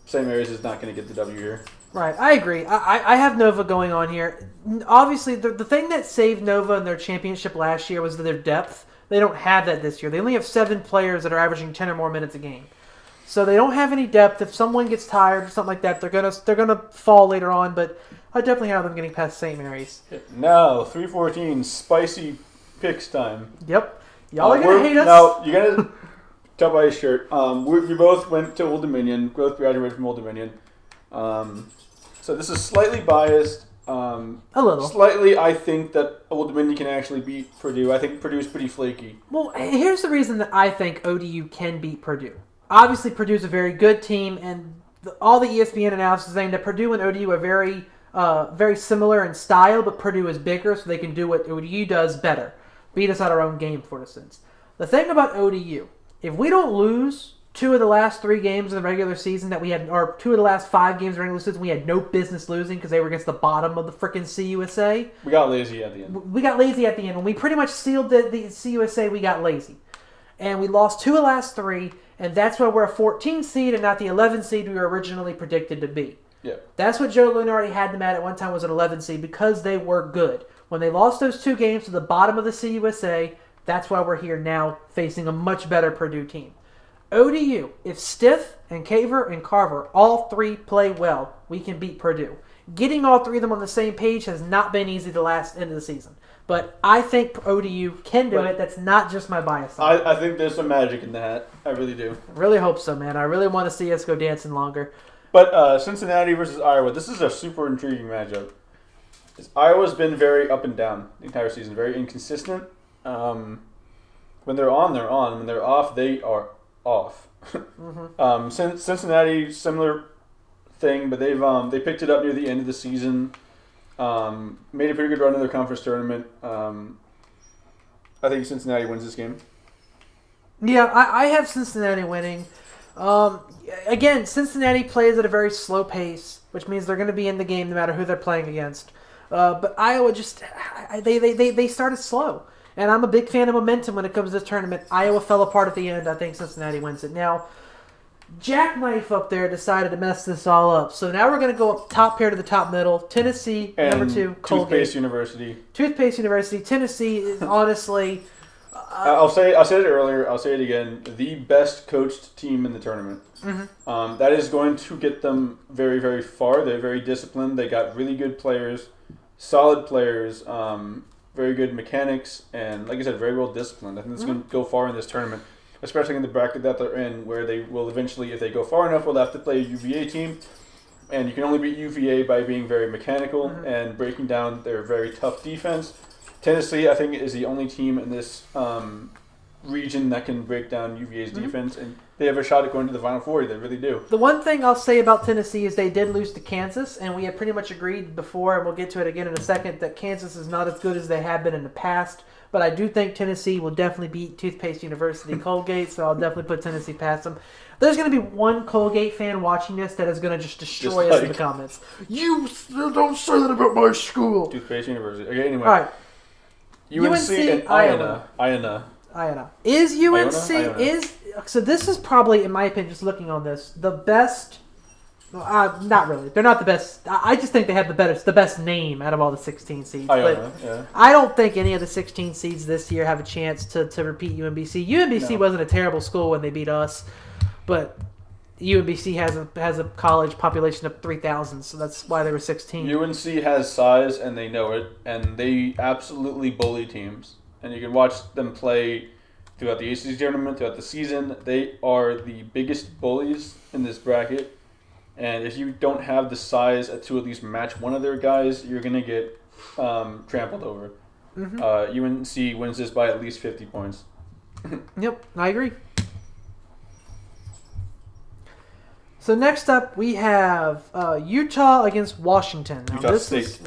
St. Mary's is not going to get the W here. Right, I agree. I have Nova going on here. Obviously, the thing that saved Nova in their championship last year was their depth. They don't have that this year. They only have 7 players that are averaging 10 or more minutes a game. So they don't have any depth. If someone gets tired or something like that, they're gonna fall later on. But I definitely have them getting past St. Mary's. Now, 3:14, spicy picks time. Yep, y'all are gonna hate us. Now you're gonna tell by his shirt. We both went to Old Dominion. Both graduated from Old Dominion. So this is slightly biased. A little. Slightly, I think that Old Dominion can actually beat Purdue. I think Purdue's pretty flaky. Well, here's the reason that I think ODU can beat Purdue. Obviously, Purdue's a very good team, and all the ESPN analysis is saying that Purdue and ODU are very similar in style, but Purdue is bigger, so they can do what ODU does better. Beat us at our own game, for instance. The thing about ODU, if we don't lose 2 of the last 3 games in the regular season that we had, or 2 of the last 5 games in the regular season we had no business losing because they were against the bottom of the frickin' CUSA. We got lazy at the end. When we pretty much sealed the CUSA, we got lazy. And we lost 2 of the last 3, and that's why we're a 14 seed and not the 11 seed we were originally predicted to be. Yeah. That's what Joe Lunardi had them at one time, was an 11 seed, because they were good. When they lost those 2 games to the bottom of the CUSA, that's why we're here now facing a much better Purdue team. ODU, if Stiff and Caver and Carver, all 3 play well, we can beat Purdue. Getting all 3 of them on the same page has not been easy the last end of the season. But I think ODU can do it. That's not just my bias. I think there's some magic in that. I really do. I really hope so, man. I really want to see us go dancing longer. But Cincinnati versus Iowa, this is a super intriguing matchup. Iowa's been very up and down the entire season, very inconsistent. When they're on, they're on. When they're off, they are off. Mm-hmm. Cincinnati, similar thing, but they picked it up near the end of the season. Made a pretty good run in their conference tournament. I think Cincinnati wins this game. Yeah, I have Cincinnati winning. Again, Cincinnati plays at a very slow pace, which means they're going to be in the game no matter who they're playing against. But Iowa they started slow. And I'm a big fan of momentum when it comes to this tournament. Iowa fell apart at the end. I think Cincinnati wins it. Now, Jackknife up there decided to mess this all up. So now we're going to go up top pair to the top middle. Tennessee, and number 2, Colgate. Toothpaste University. Tennessee is honestly... I said it earlier. I'll say it again. The best coached team in the tournament. Mm-hmm. That is going to get them very, very far. They're very disciplined. They got really good players, solid players, very good mechanics, and like I said, very well disciplined. I think it's going to go far in this tournament, especially in the bracket that they're in, where they will eventually, if they go far enough, will have to play a UVA team. And you can only beat UVA by being very mechanical and breaking down their very tough defense. Tennessee, I think, is the only team in this region that can break down UVA's defense, and they have a shot at going to the Final Four. They really do. The one thing I'll say about Tennessee is they did lose to Kansas, and we had pretty much agreed before, and we'll get to it again in a second, that Kansas is not as good as they have been in the past. But I do think Tennessee will definitely beat Toothpaste University Colgate, so I'll definitely put Tennessee past them. There's going to be one Colgate fan watching this that is going to just destroy us in the comments. You don't say that about my school. Toothpaste University. Okay, anyway. All right. UNC and Iona. Is UNC Iona. So this is probably, in my opinion, just looking on this, the best. Not really. They're not the best. I just think they have the best name out of all the 16 seeds. Iona, but yeah. I don't think any of the 16 seeds this year have a chance to repeat UMBC. UMBC wasn't a terrible school when they beat us, but UMBC has a college population of 3,000, so that's why they were 16. UNC has size, and they know it, and they absolutely bully teams. And you can watch them play throughout the ACC tournament, throughout the season. They are the biggest bullies in this bracket. And if you don't have the size to at least match one of their guys, you're going to get trampled over. Mm-hmm. UNC wins this by at least 50 points. Yep, I agree. So next up, we have Utah against Washington. Now,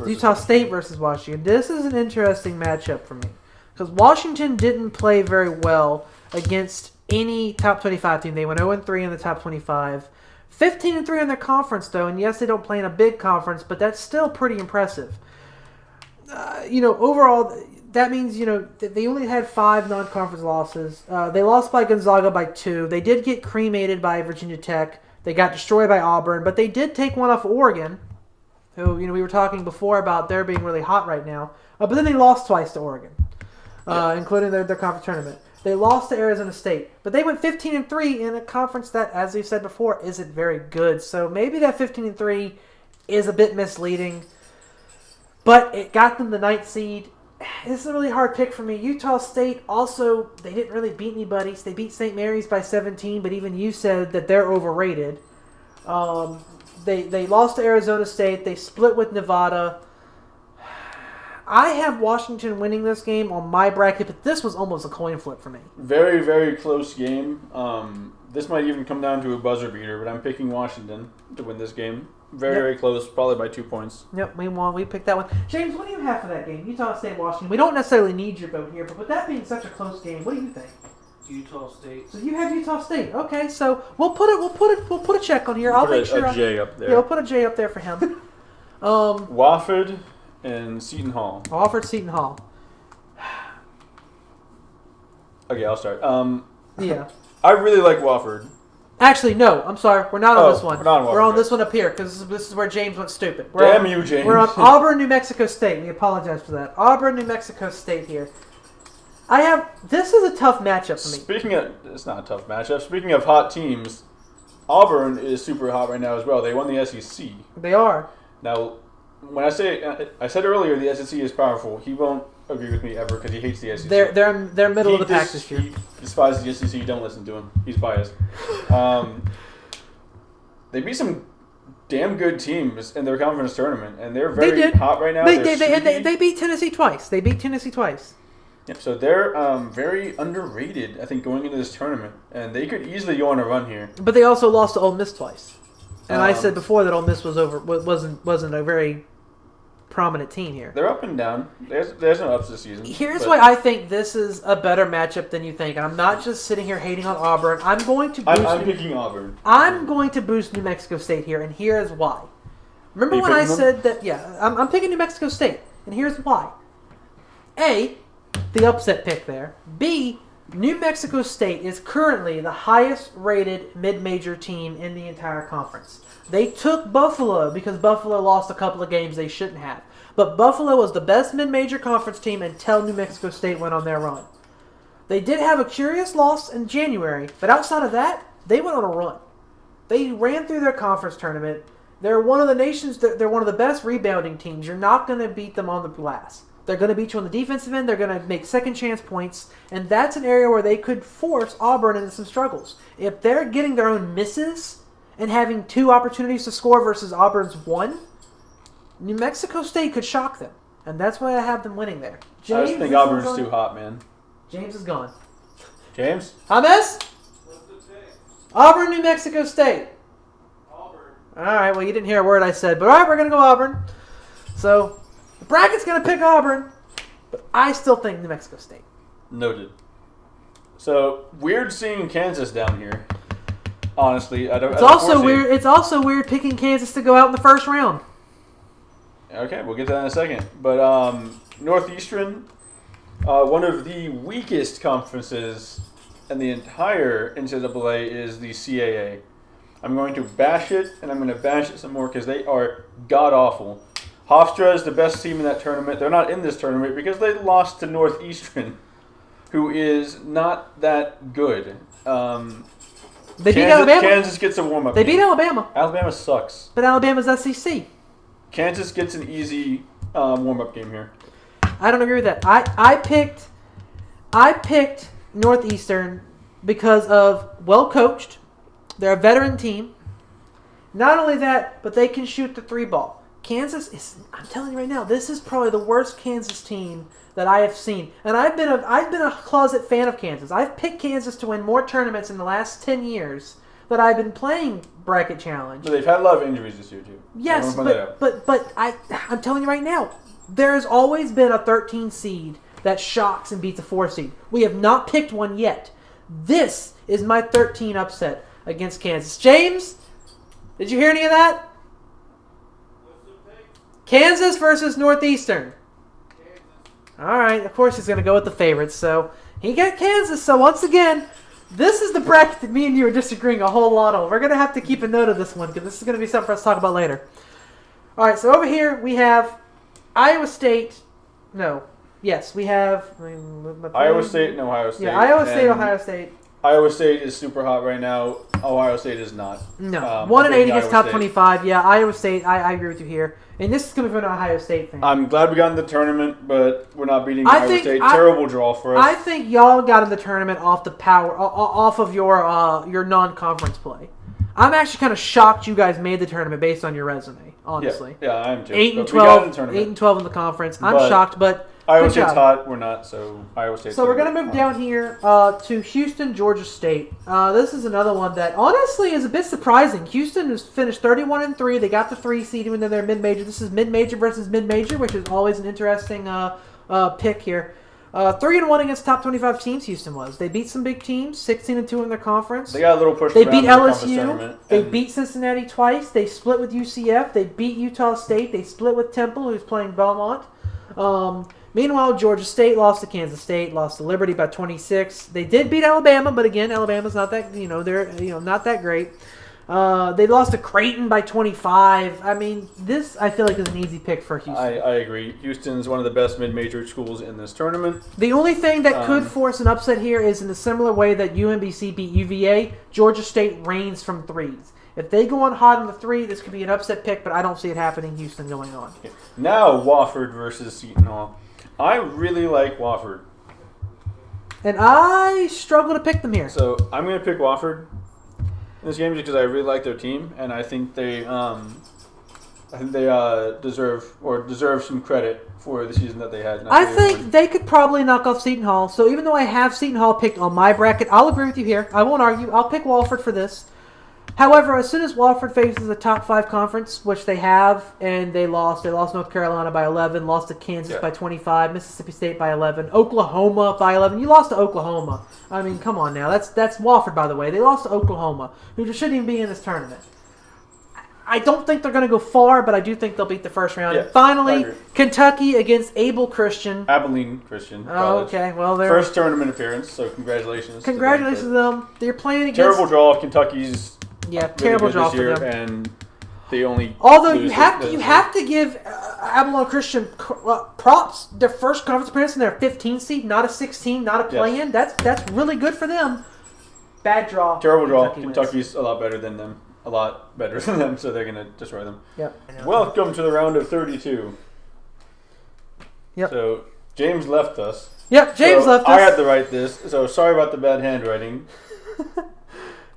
Utah State versus Washington. This is an interesting matchup for me because Washington didn't play very well against any top 25 team. They went 0-3 in the top 25. 15-3 in their conference, though, and yes, they don't play in a big conference, but that's still pretty impressive. Overall, that means, they only had 5 non-conference losses. They lost by Gonzaga by 2. They did get cremated by Virginia Tech. They got destroyed by Auburn, but they did take one off Oregon. who we were talking before about their being really hot right now. But then they lost twice to Oregon, including their conference tournament. They lost to Arizona State, but they went 15-3 in a conference that, as we've said before, isn't very good. So maybe that 15-3 is a bit misleading, but it got them the 9th seed. This is a really hard pick for me. Utah State also, they didn't really beat anybody. They beat St. Mary's by 17, but even you said that they're overrated. They lost to Arizona State. They split with Nevada. I have Washington winning this game on my bracket, but this was almost a coin flip for me. Very, very close game. This might even come down to a buzzer beater, but I'm picking Washington to win this game. Very, very close, probably by 2 points. Yep, we won. We picked that one. James, what do you have for that game? Utah State, Washington. We don't necessarily need your vote here, but with that being such a close game, what do you think? Utah State. So you have Utah State. Okay, so we'll put a check on here. I'll make sure a J up there. Yeah, we'll put a J up there for him. Wofford and Seton Hall. Wofford, Seton Hall. Okay, I'll start. Yeah. I really like Wofford. Actually, no. I'm sorry. We're not on this one. We're not on Wofford. We're on this one up here because this is where James went stupid. Damn you, James. We're on Auburn, New Mexico State. We apologize for that. Auburn, New Mexico State here. This is a tough matchup for me. It's not a tough matchup. Speaking of hot teams, Auburn is super hot right now as well. They won the SEC. They are. Now, when I said earlier the SEC is powerful, he won't agree with me ever because he hates the SEC. They're middle of the pack this year. He despises the SEC. Don't listen to him. He's biased. They beat some damn good teams in their conference tournament, and they're very hot right now. They beat Tennessee twice. Yeah, so they're very underrated, I think, going into this tournament, and they could easily go on a run here. But they also lost to Ole Miss twice, and I said before that Ole Miss wasn't a very prominent team here. They're up and down. There's no ups this season. Here's why I think this is a better matchup than you think. And I'm not just sitting here hating on Auburn. I'm picking Auburn. I'm going to boost New Mexico State here, and here is why. Remember when I said that? Yeah, I'm picking New Mexico State, and here's why. A, the upset pick there. B, New Mexico State is currently the highest rated mid-major team in the entire conference. They took Buffalo because Buffalo lost a couple of games they shouldn't have. But Buffalo was the best mid-major conference team until New Mexico State went on their run. They did have a curious loss in January, but outside of that, they went on a run. They ran through their conference tournament. They're one of the best rebounding teams. You're not going to beat them on the glass. They're going to beat you on the defensive end. They're going to make second chance points. And that's an area where they could force Auburn into some struggles. If they're getting their own misses and having 2 opportunities to score versus Auburn's 1, New Mexico State could shock them. And that's why I have them winning there. James, I just think Auburn's too hot, man. James is gone. James? James? What's the pick? Auburn, New Mexico State. Auburn. All right, well, you didn't hear a word I said. But all right, we're going to go Auburn. So the bracket's going to pick Auburn, but I still think New Mexico State. Noted. So, weird seeing Kansas down here. Honestly, It's also weird picking Kansas to go out in the first round. Okay, we'll get to that in a second. But Northeastern, one of the weakest conferences in the entire NCAA is the CAA. I'm going to bash it, and I'm going to bash it some more because they are god-awful. Hofstra is the best team in that tournament. They're not in this tournament because they lost to Northeastern, who is not that good. They beat Alabama. Kansas gets a warm-up They game. beat Alabama. Alabama sucks. But Alabama's SEC. Kansas gets an easy warm-up game here. I don't agree with that. I picked Northeastern because of well-coached. They're a veteran team. Not only that, but they can shoot the 3 ball. Kansas is, I'm telling you right now, this is probably the worst Kansas team that I have seen. And I've been a closet fan of Kansas. I've picked Kansas to win more tournaments in the last 10 years that I've been playing Bracket Challenge. But they've had a lot of injuries this year, too. Yes, but I'm telling you right now, there has always been a 13 seed that shocks and beats a 4 seed. We have not picked one yet. This is my 13 upset against Kansas. James, did you hear any of that? Kansas versus Northeastern. Kansas. All right, of course he's going to go with the favorites. So he got Kansas. So once again, this is the bracket that me and you are disagreeing a whole lot on. We're going to have to keep a note of this one because this is going to be something for us to talk about later. All right, so over here we have Iowa State. No. Yes, we have Iowa State and Ohio State. Yeah, Iowa State, And Ohio State. Iowa State is super hot right now. Ohio State is not. No. 1-8 I'm taking against Iowa top State. 25. Yeah, Iowa State. I agree with you here. And this is coming from an Ohio State fan. I'm glad we got in the tournament, but we're not beating I Iowa think- State. I- Terrible draw for us. I think y'all got in the tournament off the power, off of your non-conference play. I'm actually kind of shocked you guys made the tournament based on your resume. Honestly, Yeah, I am too. 8 and But we got in 12, the tournament. 8 and 12 in the conference. I'm But shocked, but Iowa good State's job. hot. We're not, so Iowa State. So we're going to move down here to Houston, Georgia State. This is another one that honestly is a bit surprising. Houston has finished 31-3. They got the 3 seed even though they're mid-major. This is mid-major versus mid-major, which is always an interesting pick here. 3-1 against top 25 teams. Houston was. They beat some big teams. 16-2 in their conference. They got a little push. They around beat in the conference LSU. tournament, They and beat Cincinnati twice. They split with UCF. They beat Utah State. They split with Temple, who's playing Belmont. Meanwhile, Georgia State lost to Kansas State, lost to Liberty by 26. They did beat Alabama, but again, Alabama's not that they're not that great. They lost to Creighton by 25. I mean, this I feel like is an easy pick for Houston. I agree. Houston's one of the best mid-major schools in this tournament. The only thing that could force an upset here is in a similar way that UMBC beat UVA, Georgia State reigns from threes. If they go on hot on the 3, this could be an upset pick, but I don't see it happening. Houston going on. Now Wofford versus Seton Hall. I really like Wofford, And I struggle to pick them here. so I'm going to pick Wofford in this game just because I really like their team, and I think they deserve some credit for the season that they had. I think they could probably knock off Seton Hall. So even though I have Seton Hall picked on my bracket, I'll agree with you here. I won't argue. I'll pick Walford for this. However, as soon as Walford faces a top 5 conference, which they have, and they lost North Carolina by 11, lost to Kansas by 25, Mississippi State by 11, Oklahoma by 11. You lost to Oklahoma. I mean, come on now. That's Walford, by the way. They lost to Oklahoma, who just shouldn't even be in this tournament. I don't think they're going to go far, but I do think they'll beat the first round. Yeah, and finally, I agree. Kentucky against Able Christian. Abilene Christian Oh, College. okay. Well, they're First tournament appearance, so congratulations. congratulations to them. They're playing against Terrible draw. Kentucky's Yeah, really terrible good draw this for year, them. and they only. Although lose you have this- to give Abilene Christian props. Their first conference appearance and their 15 seed, not a 16, not a play-in. That's really good for them. Bad draw. Terrible draw. Kentucky wins. Kentucky's a lot better than them. A lot better than them, so they're gonna destroy them. Yep. Welcome to the round of 32. Yep. So James left us. Yep. James So left us. I had to write this, so sorry about the bad handwriting.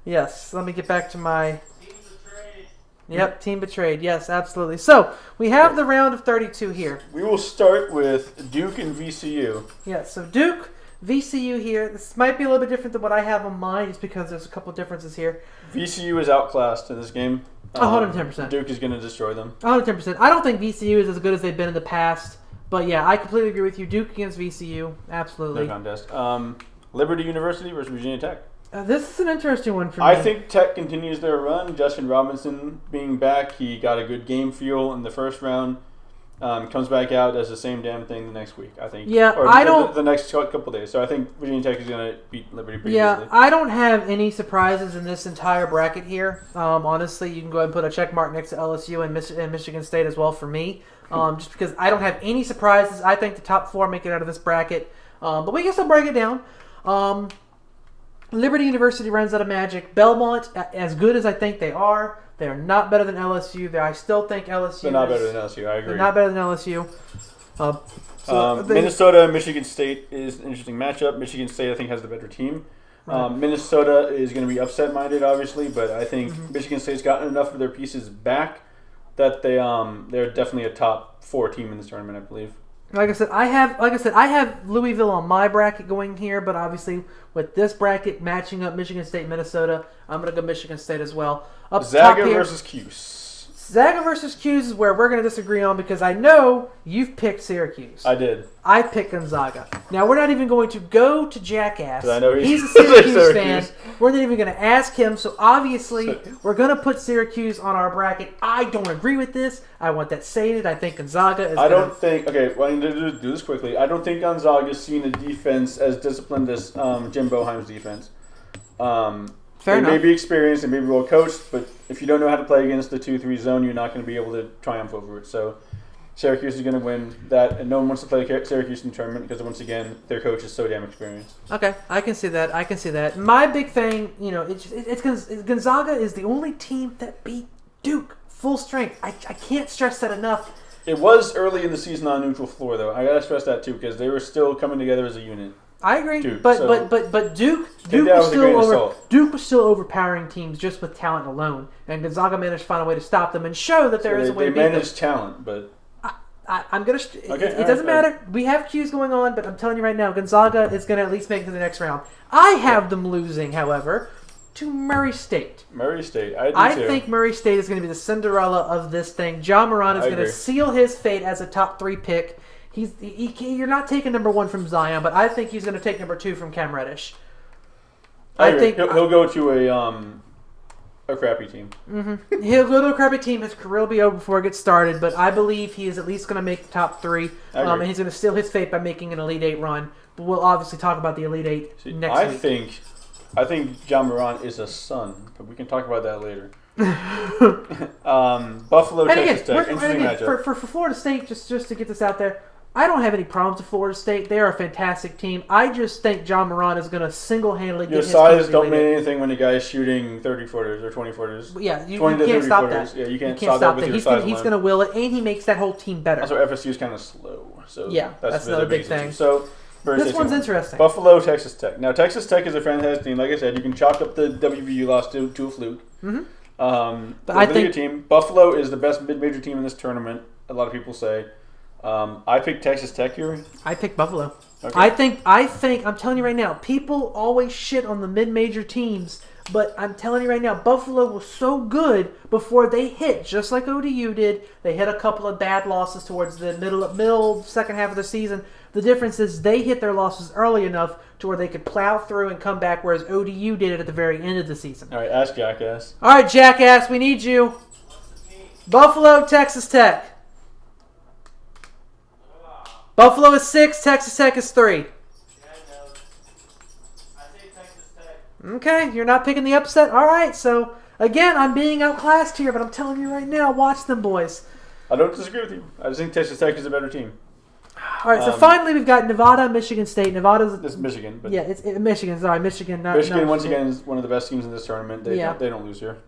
Yes. Let me get back to my. Team betrayed. Yep. Team betrayed. Yes, absolutely. So we have the round of 32 here. We will start with Duke and VCU. Yeah. So Duke, VCU here. This might be a little bit different than what I have on mine, just because there's a couple differences here. VCU is outclassed in this game. 110%. Duke is going to destroy them. 110%. I don't think VCU is as good as they've been in the past. But yeah, I completely agree with you. Duke against VCU. Absolutely. No contest. Liberty University versus Virginia Tech. This is an interesting one for me. I think Tech continues their run. Justin Robinson being back, he got a good game feel in the first round. Comes back out, does the same damn thing the next week, I think. Yeah, or I the, don't- The next couple days. So I think Virginia Tech is going to beat Liberty pretty Yeah, easily. I don't have any surprises in this entire bracket here. Honestly, you can go ahead and put a check mark next to LSU and Michigan State as well for me. Just because I don't have any surprises. I think the top 4 make it out of this bracket. But we can still break it down. Liberty University runs out of magic. Belmont, as good as I think they are not better than LSU. I still think LSU They're not better than LSU, I agree. They're not better than LSU. Minnesota and Michigan State is an interesting matchup. Michigan State, I think, has the better team. Right. Minnesota is going to be upset-minded, obviously, but I think Michigan State's gotten enough of their pieces back that they're definitely a top 4 team in this tournament, I believe. Like I said, I have Louisville on my bracket going here, but obviously with this bracket matching up Michigan State, Minnesota, I'm going to go Michigan State as well. Up top Zaga here, versus Cuse. Zaga versus Cuse is where we're going to disagree on because I know you've picked Syracuse. I did. I picked Gonzaga. Now, we're not even going to go to Jackass. 'Cause I know He's a Syracuse. Syracuse fan. We're not even going to ask him. So, obviously, we're going to put Syracuse on our bracket. I don't agree with this. I want that stated. I think Gonzaga is I don't think... Okay, well, I'm going to do this quickly. I don't think Gonzaga's seen a defense as disciplined as Jim Boheim's defense. Fair they enough. may be experienced, they may be well coached, but if you don't know how to play against the 2-3 zone, you're not going to be able to triumph over it. So Syracuse is going to win that, and no one wants to play Syracuse in the tournament because, once again, their coach is so damn experienced. Okay, I can see that. My big thing, it's Gonzaga is the only team that beat Duke full strength. I can't stress that enough. It was early in the season on a neutral floor, though. I got to stress that, too, because they were still coming together as a unit. I agree, Duke, but so Duke was still overpowering teams just with talent alone, and Gonzaga managed to find a way to stop them and show that there is a way to beat them. They managed talent, but I'm gonna. It doesn't matter. We have Q's going on, but I'm telling you right now, Gonzaga is gonna at least make it to the next round. I have them losing, however, to Murray State. Murray State, I think Murray State is going to be the Cinderella of this thing. Ja Morant is going to seal his fate as a top 3 pick. You're not taking number 1 from Zion, but I think he's going to take number 2 from Cam Reddish. I think he'll go to a crappy team. Mm-hmm. He'll go to a crappy team. His career will be over before it gets started, but I believe he is at least going to make the top 3, and he's going to seal his fate by making an Elite 8 run. But we'll obviously talk about the Elite 8 next week. I think Ja Morant is a son, but we can talk about that later. Buffalo, Texas Tech, interesting matchup. For Florida State, just to get this out there, I don't have any problems with Florida State. They are a fantastic team. I just think Ja Morant is going to single-handedly get his team. Your size don't mean anything when the guy is shooting 30-footers or 20-footers. Yeah, you can't stop that. Yeah, you can't stop that with your size. He's going to will it, and he makes that whole team better. Also, FSU is kind of slow. So yeah, that's another big thing. So this one's interesting. Buffalo, Texas Tech. Now, Texas Tech is a fantastic team. Like I said, you can chalk up the WVU loss to a fluke. Mm-hmm. But I think team. Buffalo is the best mid-major team in this tournament. A lot of people say. I picked Texas Tech here. I picked Buffalo. Okay. I think. I'm telling you right now. People always shit on the mid-major teams, but I'm telling you right now, Buffalo was so good before they hit, just like ODU did. They hit a couple of bad losses towards the middle second half of the season. The difference is they hit their losses early enough to where they could plow through and come back, whereas ODU did it at the very end of the season. All right, ask Jackass. All right, Jackass, we need you. Buffalo, Texas Tech. Buffalo is 6, Texas Tech is 3. Yeah, no. I say Texas Tech. Okay, you're not picking the upset? All right, so, again, I'm being outclassed here, but I'm telling you right now, watch them, boys. I don't disagree with you. I just think Texas Tech is a better team. All right, so finally we've got Nevada, Michigan State. Nevada's... This is Michigan. But yeah, it's Michigan. Sorry, Michigan. Michigan, once again, is one of the best teams in this tournament. They don't lose here.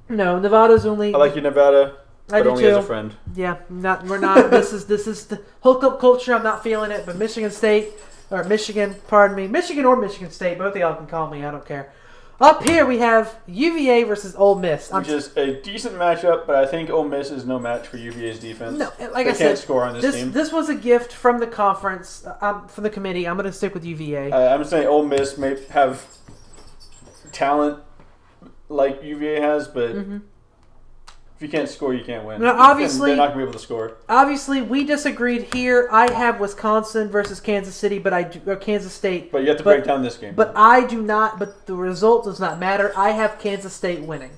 No, Nevada's only... I like you, Nevada. I but do only too. as a friend. Yeah, we're not. This is the hookup culture. I'm not feeling it. But Michigan State or Michigan, pardon me, Michigan or Michigan State, both of y'all can call me. I don't care. Up here we have UVA versus Ole Miss, which is a decent matchup, but I think Ole Miss is no match for UVA's defense. No, like I said, they can't score on this team. This was a gift from the conference, from the committee. I'm going to stick with UVA. I'm saying Ole Miss may have talent like UVA has, but. Mm-hmm. If you can't score, you can't win. Now, obviously, they're not going to be able to score. Obviously, we disagreed here. I have Wisconsin versus Kansas City, or Kansas State. But you have to break down this game. But I do not. But the result does not matter. I have Kansas State winning.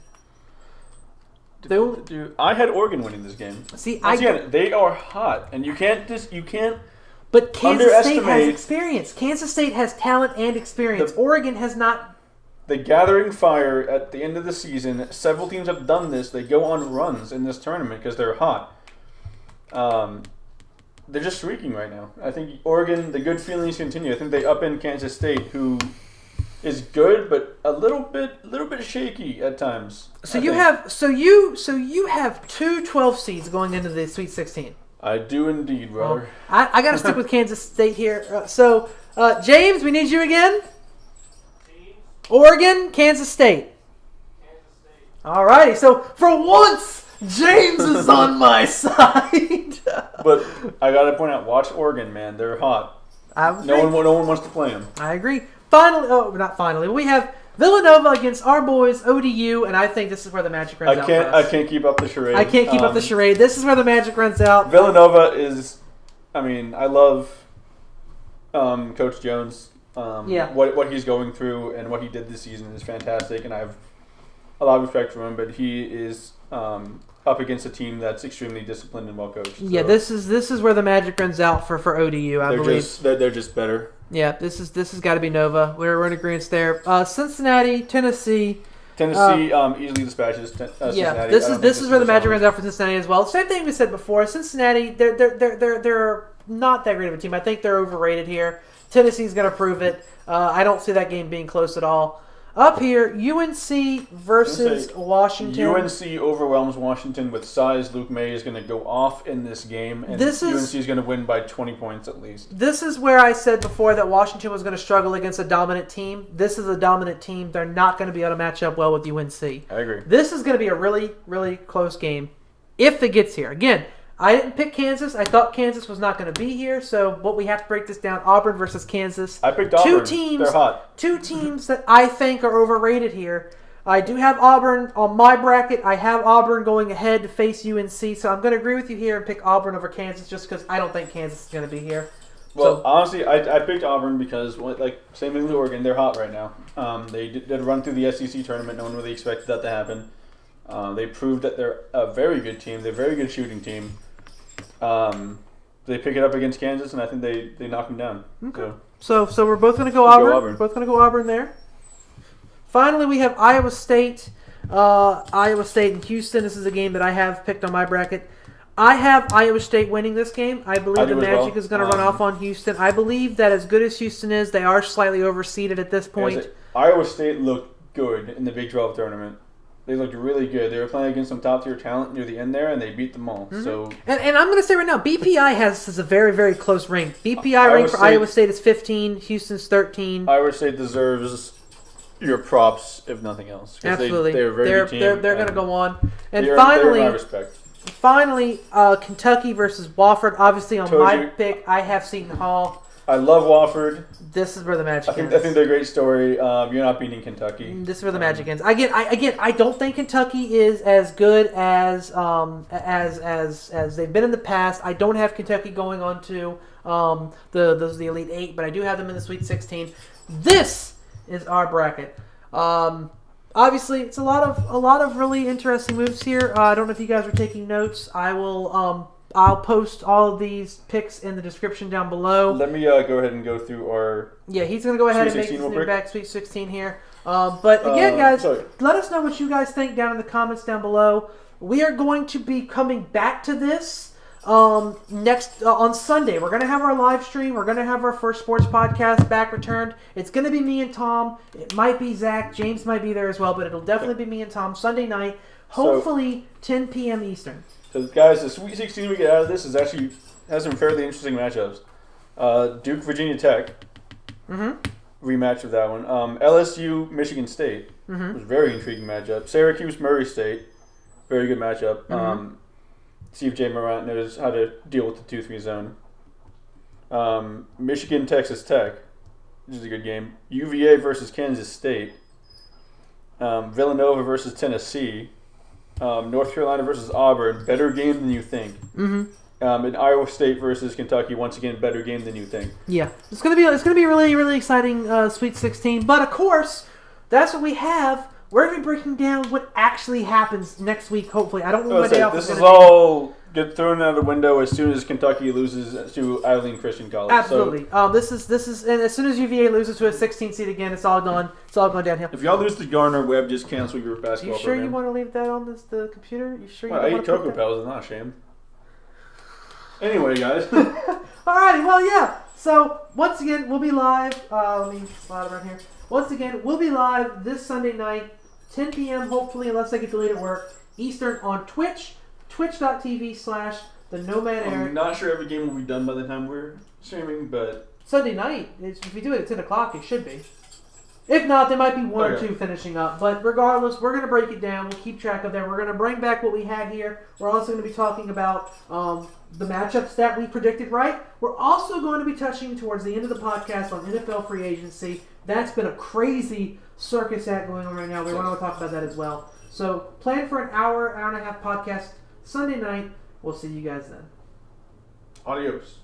I had Oregon winning this game. See, again, they are hot, and you can't. But Kansas State has experience. Kansas State has talent and experience. Oregon has not. The gathering fire at the end of the season, several teams have done this. They go on runs in this tournament because they're hot. They're just streaking right now. I think Oregon, the good feelings continue. I think they upend Kansas State, who is good but a little bit shaky at times. So you have 2 12 seeds going into the Sweet 16. I do indeed, brother. I got to stick with Kansas State here. James, we need you again. Oregon, Kansas State. All righty. So for once, James is on my side. But I gotta point out, watch Oregon, man. They're hot. No one wants to play them. I agree. Not finally. We have Villanova against our boys ODU, and I think this is where the magic runs out. I can't keep up the charade. I can't keep up the charade. This is where the magic runs out. Villanova is. I mean, I love Coach Jones. What he's going through and what he did this season is fantastic, and I have a lot of respect for him. But he is up against a team that's extremely disciplined and well coached. So yeah, this is where the magic runs out for ODU. I believe they're just better. Yeah, this has got to be Nova. We're in agreement there. Cincinnati, Tennessee. Tennessee easily dispatches Cincinnati. Yeah, this is where the Magic runs out for Cincinnati as well. Same thing we said before. Cincinnati, they're not that great of a team. I think they're overrated here. Tennessee's going to prove it. I don't see that game being close at all. Up here, UNC versus Washington. UNC overwhelms Washington with size. Luke May is going to go off in this game, and UNC is going to win by 20 points at least. This is where I said before that Washington was going to struggle against a dominant team. This is a dominant team. They're not going to be able to match up well with UNC. I agree. This is going to be a really, really close game if it gets here. Again, I didn't pick Kansas. I thought Kansas was not going to be here. So, what we have to break this down: Auburn versus Kansas. I picked Auburn. They're hot. Two teams that I think are overrated here. I do have Auburn on my bracket. I have Auburn going ahead to face UNC. So, I'm going to agree with you here and pick Auburn over Kansas just because I don't think Kansas is going to be here. Well, honestly, I picked Auburn because, same thing with Oregon, they're hot right now. They did run through the SEC tournament. No one really expected that to happen. They proved that they're a very good team. They're a very good shooting team. They pick it up against Kansas, and I think they knock them down. Okay. So we're both going to go Auburn. We're both going to go Auburn there. Finally, we have Iowa State. Iowa State and Houston. This is a game that I have picked on my bracket. I have Iowa State winning this game. I believe the Magic is going to run off on Houston. I believe that as good as Houston is, they are slightly overseeded at this point. Iowa State looked good in the Big 12 tournament. They looked really good. They were playing against some top-tier talent near the end there, and they beat them all. Mm-hmm. So, and I'm going to say right now, BPI has a very, very close rank. BPI rank for Iowa State is 15. Houston's 13. Iowa State deserves your props, if nothing else. Absolutely. They're a very good team. They're going to go on. And they're finally, my respect. Kentucky versus Wofford. Obviously, on my pick, I have Seton Hall. I love Wofford. This is where the Magic ends. I think they're a great story. You're not beating Kentucky. This is where the Magic ends. Again, I don't think Kentucky is as good as they've been in the past. I don't have Kentucky going on to the Elite Eight, but I do have them in the Sweet 16. This is our bracket. Obviously, it's a lot of really interesting moves here. I don't know if you guys are taking notes. I'll post all of these picks in the description down below. Let me go ahead and go through our... Yeah, he's going to go ahead and make this new back Sweet 16 here. But again, guys, let us know what you guys think down in the comments down below. We are going to be coming back to this next on Sunday. We're going to have our live stream. We're going to have our first sports podcast back returned. It's going to be me and Tom. It might be Zach. James might be there as well, but it'll definitely be me and Tom Sunday night. Hopefully 10 p.m. Eastern. So, guys, the Sweet 16 we get out of this has some fairly interesting matchups. Duke, Virginia Tech. Rematch of that one. LSU, Michigan State. Was a very intriguing matchup. Syracuse, Murray State. Very good matchup. See if Jay Morant knows how to deal with the 2-3 zone. Michigan, Texas Tech. Which is a good game. UVA versus Kansas State. Villanova versus Tennessee. North Carolina versus Auburn, better game than you think. And Iowa State versus Kentucky, once again, better game than you think. Yeah, it's gonna be a really, really exciting Sweet 16. But of course, that's what we have. We're gonna be breaking down what actually happens next week. Hopefully, I don't know what day off. This is all get thrown out the window as soon as Kentucky loses to Eileen Christian College. Absolutely. So, this is, and as soon as UVA loses to a 16 seed again, it's all gone. It's all going downhill. If y'all lose to Gardner Webb, just cancel your basketball. You sure program. you want to leave that on the computer? You sure? I eat Cocoa Pebbles. It's not a shame. Anyway, guys. Alrighty. Well, yeah. So once again, we'll be live. Let me slide around here. Once again, we'll be live this Sunday night, 10 p.m. Hopefully, unless I get delayed at work, Eastern on Twitch. Twitch.tv/TheNomadEric. I'm not sure every game will be done by the time we're streaming, but... Sunday night, if we do it at 10 o'clock, it should be. If not, there might be one or two finishing up. But regardless, we're going to break it down. We'll keep track of that. We're going to bring back what we had here. We're also going to be talking about the matchups that we predicted right. We're also going to be touching towards the end of the podcast on NFL free agency. That's been a crazy circus act going on right now. We're going to talk about that as well. So plan for an hour and a half podcast Sunday night. We'll see you guys then. Adios.